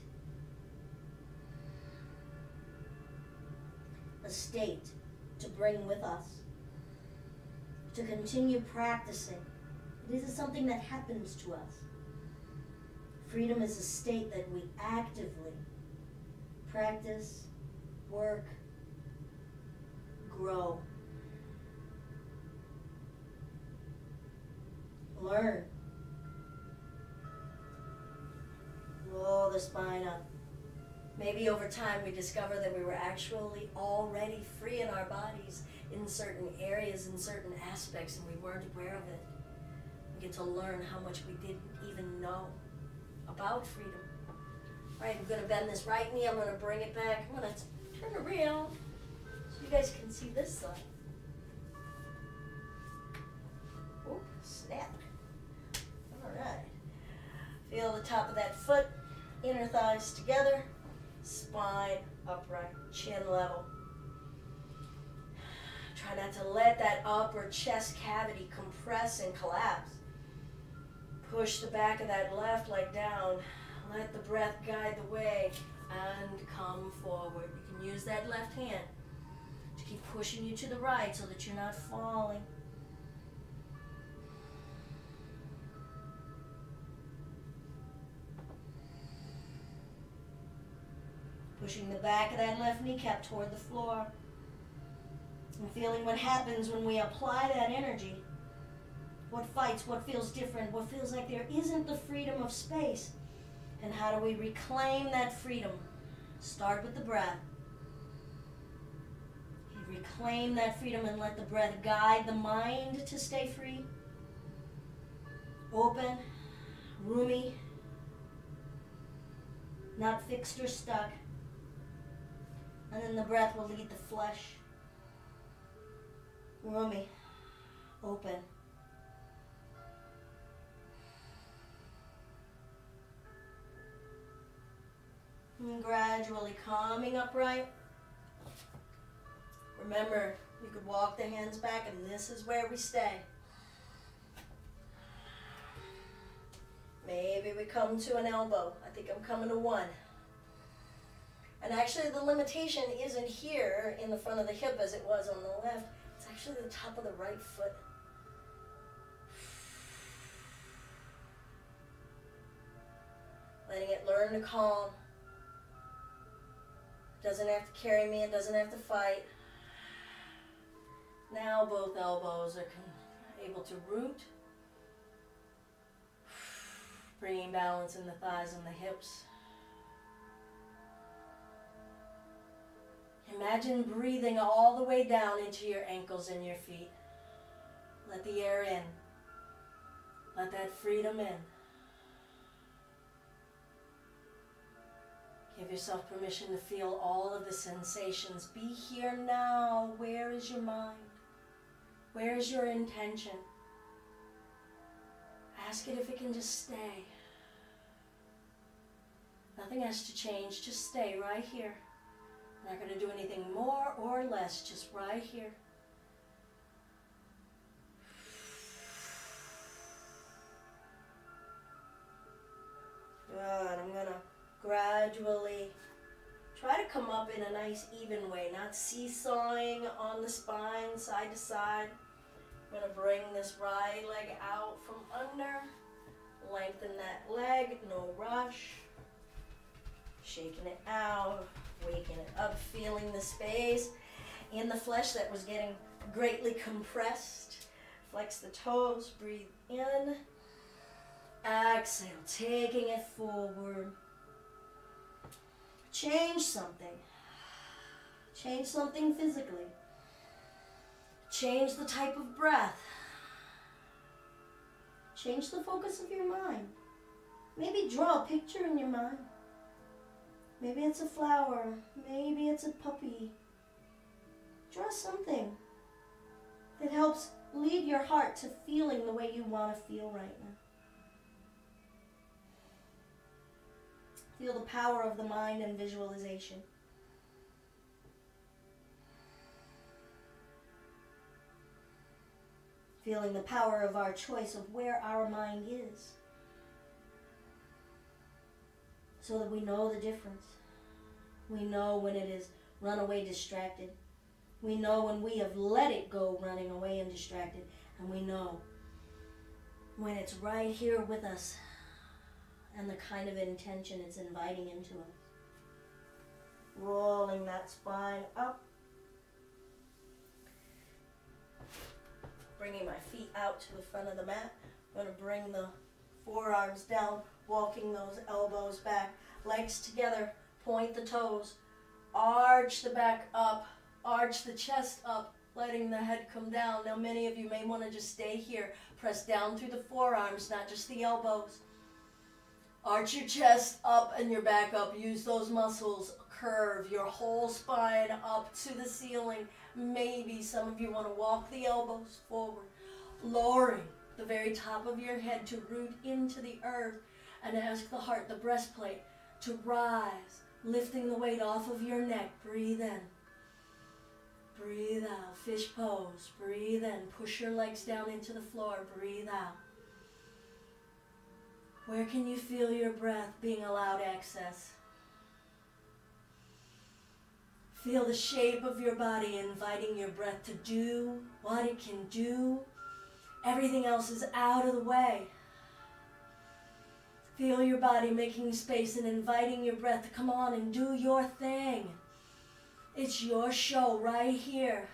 A state to bring with us, to continue practicing. It isn't something that happens to us. Freedom is a state that we actively practice, work, grow, learn. Roll the spine up. Maybe over time we discover that we were actually already free in our bodies in certain areas, in certain aspects, and we weren't aware of it. We get to learn how much we didn't even know about freedom. All right, I'm going to bend this right knee. I'm going to bring it back. I'm going to turn around so you guys can see this side. Oh, snap. All right. Feel the top of that foot, inner thighs together, spine upright, chin level. Try not to let that upper chest cavity compress and collapse. Push the back of that left leg down. Let the breath guide the way and come forward. You can use that left hand to keep pushing you to the right so that you're not falling. Pushing the back of that left kneecap toward the floor. And feeling what happens when we apply that energy. What fights, what feels different, what feels like there isn't the freedom of space. And how do we reclaim that freedom? Start with the breath. You reclaim that freedom and let the breath guide the mind to stay free. Open, roomy, not fixed or stuck. And then the breath will lead the flesh. Roomy, open. And gradually coming upright. Remember, you could walk the hands back, and this is where we stay. Maybe we come to an elbow. I think I'm coming to one. And actually the limitation isn't here in the front of the hip as it was on the left. It's actually the top of the right foot. Letting it learn to calm. Doesn't have to carry me, it doesn't have to fight. Now both elbows are able to root. Bringing balance in the thighs and the hips. Imagine breathing all the way down into your ankles and your feet. Let the air in. Let that freedom in. Give yourself permission to feel all of the sensations. Be here now. Where is your mind? Where is your intention? Ask it if it can just stay. Nothing has to change. Just stay right here. I'm not going to do anything more or less. Just right here. Good. I'm going to gradually try to come up in a nice even way, not seesawing on the spine side to side. I'm going to bring this right leg out from under, lengthen that leg, no rush, shaking it out, waking it up, feeling the space in the flesh that was getting greatly compressed. Flex the toes, breathe in. Exhale, taking it forward. Change something. Change something physically. Change the type of breath. Change the focus of your mind. Maybe draw a picture in your mind. Maybe it's a flower. Maybe it's a puppy. Draw something that helps lead your heart to feeling the way you want to feel right now. Feel the power of the mind and visualization. Feeling the power of our choice of where our mind is, so that we know the difference. We know when it is runaway distracted. We know when we have let it go running away and distracted. And we know when it's right here with us and the kind of intention it's inviting into us. Rolling that spine up. Bringing my feet out to the front of the mat. I'm going to bring the forearms down, walking those elbows back, legs together, point the toes, arch the back up, arch the chest up, letting the head come down. Now many of you may want to just stay here. Press down through the forearms, not just the elbows. Arch your chest up and your back up. Use those muscles. Curve your whole spine up to the ceiling. Maybe some of you want to walk the elbows forward, lowering the very top of your head to root into the earth, and ask the heart, the breastplate, to rise, lifting the weight off of your neck. Breathe in. Breathe out. Fish pose. Breathe in. Push your legs down into the floor. Breathe out. Where can you feel your breath being allowed access? Feel the shape of your body inviting your breath to do what it can do. Everything else is out of the way. Feel your body making space and inviting your breath to come on and do your thing. It's your show right here.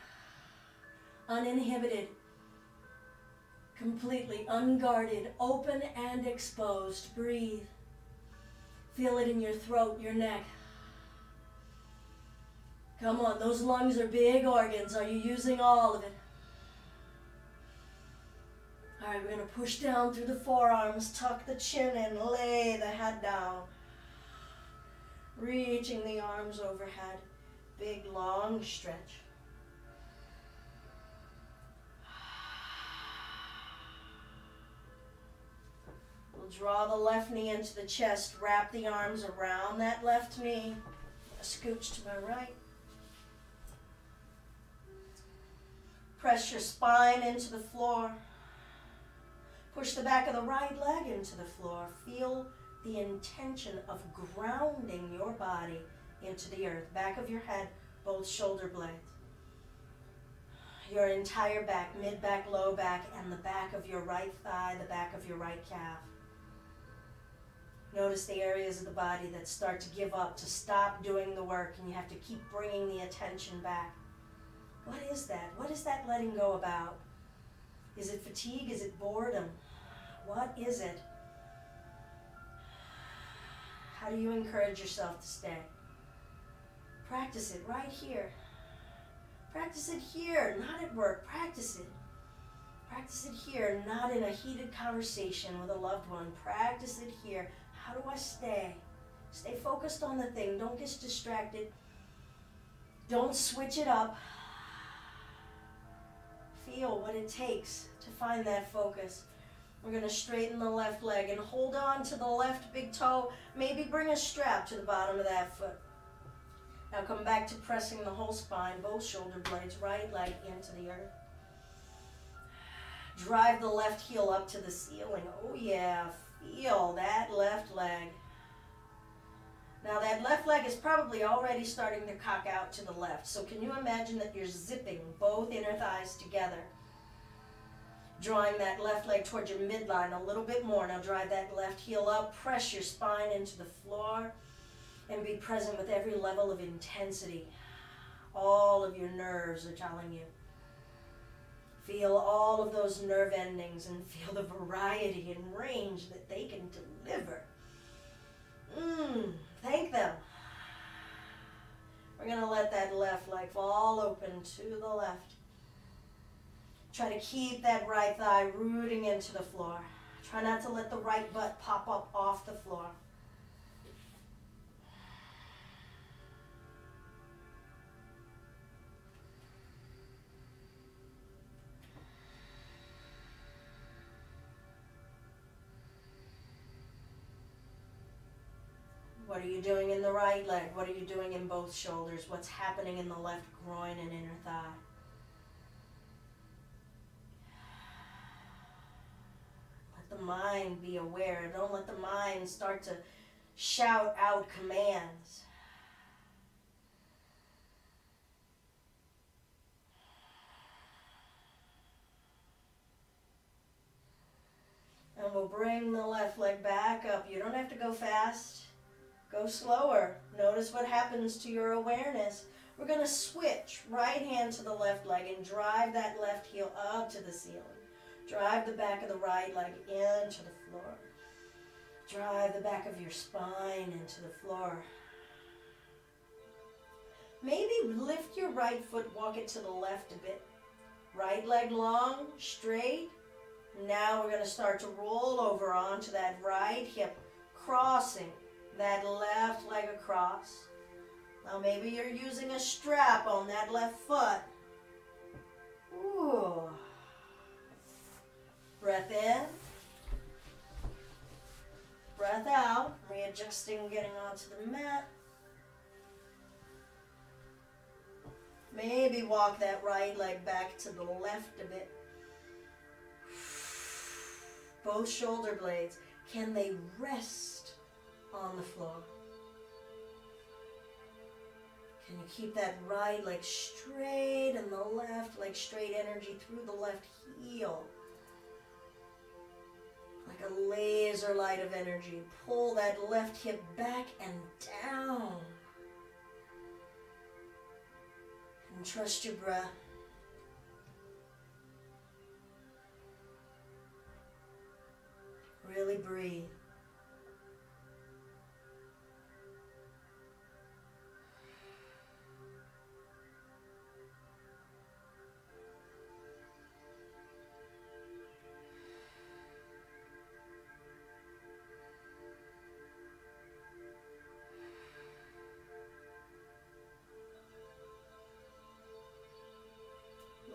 Uninhibited. Completely unguarded, open and exposed. Breathe. Feel it in your throat, your neck. Come on, those lungs are big organs. Are you using all of it? All right, we're going to push down through the forearms, tuck the chin in, lay the head down. Reaching the arms overhead. Big, long stretch. We'll draw the left knee into the chest, wrap the arms around that left knee. Scooch to my right. Press your spine into the floor. Push the back of the right leg into the floor. Feel the intention of grounding your body into the earth. Back of your head, both shoulder blades. Your entire back, mid-back, low back, and the back of your right thigh, the back of your right calf. Notice the areas of the body that start to give up, to stop doing the work, and you have to keep bringing the attention back. What is that? What is that letting go about? Is it fatigue? Is it boredom? What is it? How do you encourage yourself to stay? Practice it right here. Practice it here, not at work. Practice it. Practice it here, not in a heated conversation with a loved one. Practice it here. How do I stay? Stay focused on the thing. Don't get distracted. Don't switch it up. Feel what it takes to find that focus. We're going to straighten the left leg and hold on to the left big toe. Maybe bring a strap to the bottom of that foot. Now come back to pressing the whole spine, both shoulder blades, right leg into the earth. Drive the left heel up to the ceiling. Oh yeah, feel that left leg. Now that left leg is probably already starting to cock out to the left. So can you imagine that you're zipping both inner thighs together? Drawing that left leg towards your midline a little bit more. Now drive that left heel up, press your spine into the floor, and be present with every level of intensity. All of your nerves are telling you. Feel all of those nerve endings and feel the variety and range that they can deliver. Thank them. We're going to let that left leg fall open to the left. Try to keep that right thigh rooting into the floor. Try not to let the right butt pop up off the floor. What are you doing in the right leg? What are you doing in both shoulders? What's happening in the left groin and inner thigh? Let the mind be aware. Don't let the mind start to shout out commands. And we'll bring the left leg back up. You don't have to go fast. Go slower. Notice what happens to your awareness. We're going to switch right hand to the left leg and drive that left heel up to the ceiling. Drive the back of the right leg into the floor. Drive the back of your spine into the floor. Maybe lift your right foot, walk it to the left a bit. Right leg long, straight. Now we're going to start to roll over onto that right hip, crossing that left leg across. Now maybe you're using a strap on that left foot. Ooh. Breath in. Breath out. Readjusting, getting onto the mat. Maybe walk that right leg back to the left a bit. Both shoulder blades, can they rest on the floor? Can you keep that right leg straight and the left leg straight, energy through the left heel? Like a laser light of energy. Pull that left hip back and down. And trust your breath. Really breathe.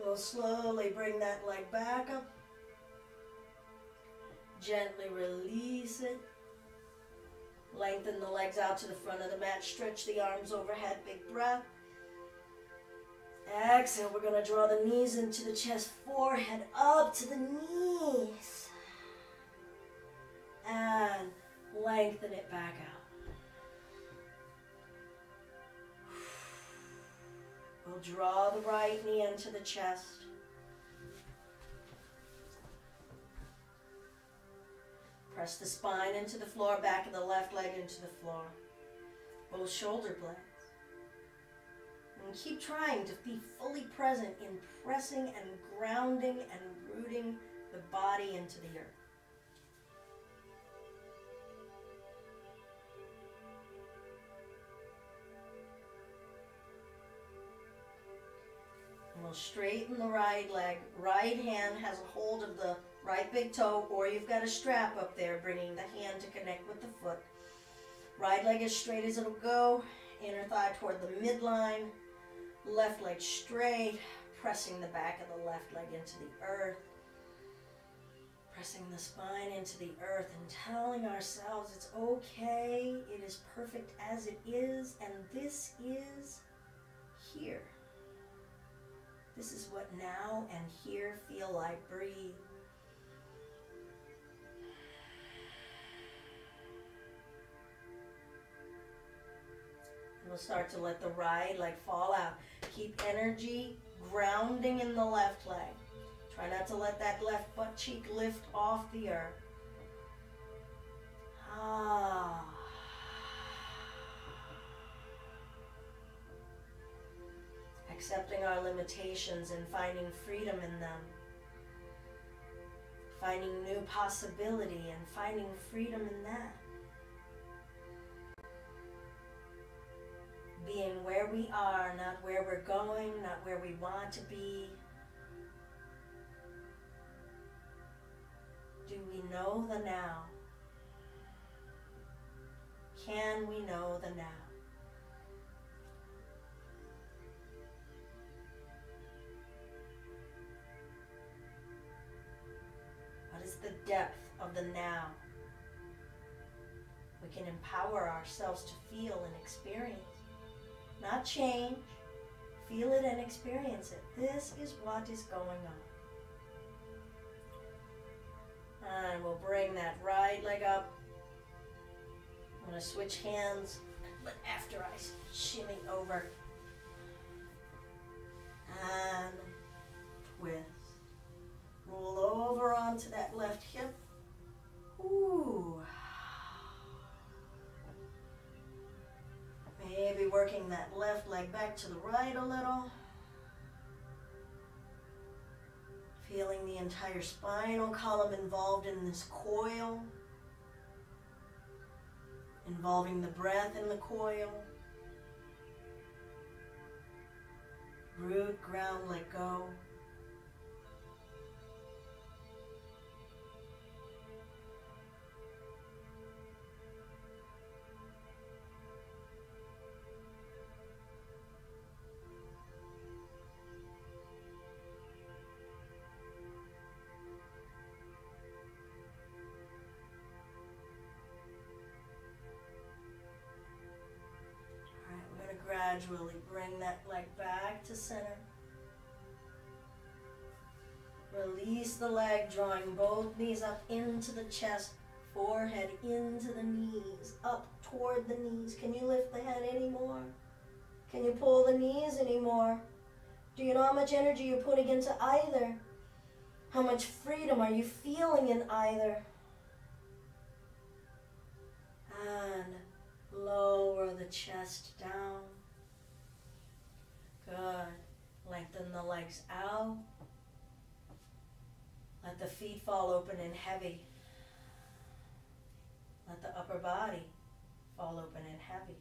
We'll slowly bring that leg back up. Gently release it. Lengthen the legs out to the front of the mat. Stretch the arms overhead. Big breath. Exhale. We're going to draw the knees into the chest. Forehead up to the knees. And lengthen it back out. We'll draw the right knee into the chest. Press the spine into the floor, back of the left leg into the floor. Both shoulder blades. And keep trying to be fully present in pressing and grounding and rooting the body into the earth. And we'll straighten the right leg. Right hand has a hold of the right big toe, or you've got a strap up there, bringing the hand to connect with the foot. Right leg as straight as it'll go. Inner thigh toward the midline. Left leg straight. Pressing the back of the left leg into the earth. Pressing the spine into the earth and telling ourselves it's okay. It is perfect as it is, and this is here. This is what now and here feel like. Breathe. We'll start to let the right leg fall out. Keep energy grounding in the left leg. Try not to let that left butt cheek lift off the earth. Accepting our limitations and finding freedom in them. Finding new possibility and finding freedom in that. Being where we are, not where we're going, not where we want to be. Do we know the now? Can we know the now? What is the depth of the now? We can empower ourselves to feel and experience. Not change. Feel it and experience it. This is what is going on. And we'll bring that right leg up. I'm going to switch hands, but after I shimmy over. And twist. Roll over onto that left hip. Ooh. Maybe working that left leg back to the right a little. Feeling the entire spinal column involved in this coil. Involving the breath in the coil. Root, ground, let go. Gradually bring that leg back to center. Release the leg, drawing both knees up into the chest, forehead into the knees, up toward the knees. Can you lift the head anymore? Can you pull the knees anymore? Do you know how much energy you're putting into either? How much freedom are you feeling in either? And lower the chest down. Good. Lengthen the legs out. Let the feet fall open and heavy. Let the upper body fall open and heavy.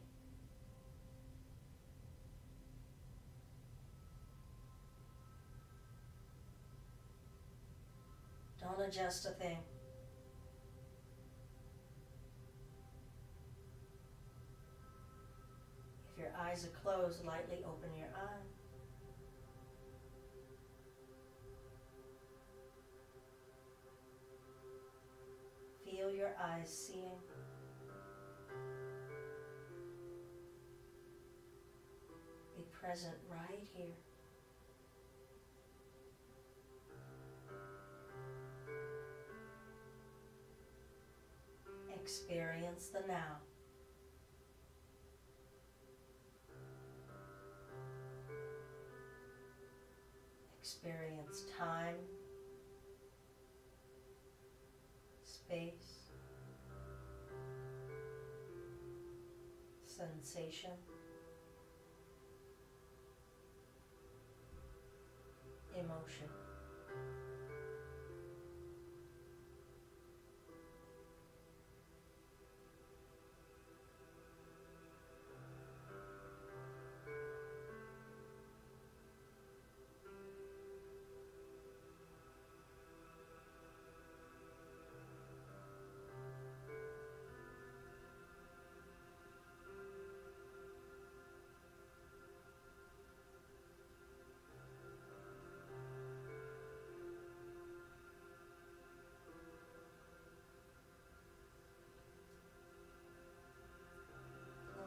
Don't adjust a thing. If your eyes are closed, lightly open your eyes. Feel your eyes seeing. Be present right here. Experience the now. Experience time, space, sensation, emotion.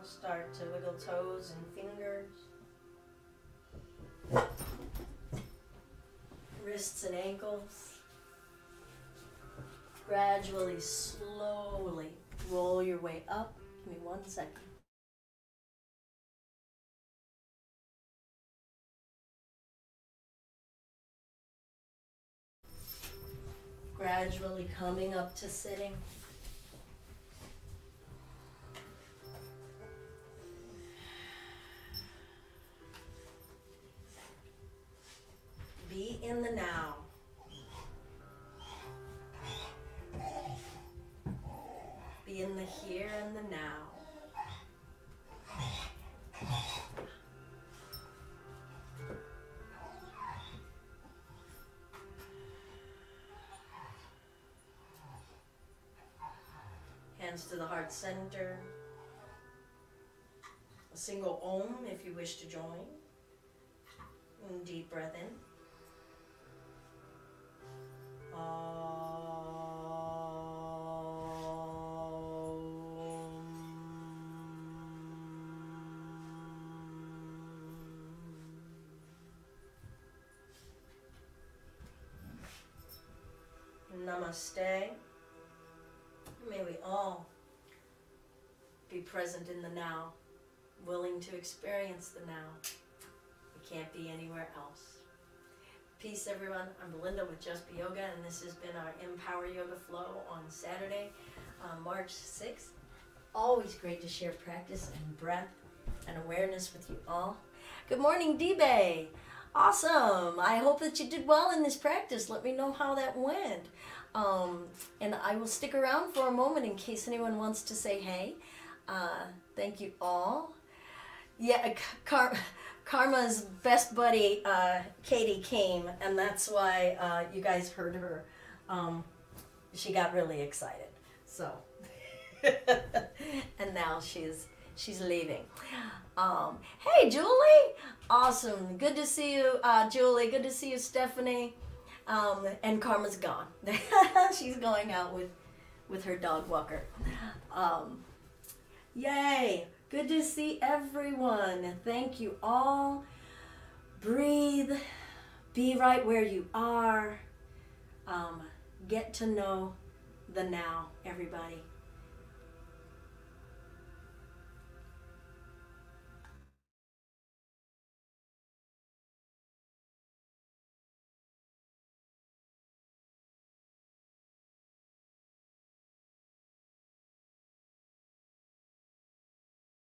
Start to wiggle toes and fingers, wrists and ankles. Gradually, slowly roll your way up. Give me 1 second. Gradually coming up to sitting. Be in the now. the here and the now. Hands to the heart center. A single Om if you wish to join. And deep breath in. Namaste. May we all be present in the now, willing to experience the now. We can't be anywhere else. Peace, everyone. I'm Belinda with Just Be Yoga, and this has been our Empower Yoga Flow on Saturday, March 6th. Always great to share practice and breath and awareness with you all. Good morning, D-Bay. Awesome. I hope that you did well in this practice. Let me know how that went. And I will stick around for a moment in case anyone wants to say hey. Thank you all. Yeah, Karma's best buddy, Katie, came, and that's why you guys heard her. She got really excited. So, and now she's leaving. Hey, Julie. Awesome. Good to see you, Julie. Good to see you, Stephanie. And Karma's gone. She's going out with her dog walker. Yay. Good to see everyone. Thank you all. Breathe. Be right where you are. Get to know the now, everybody.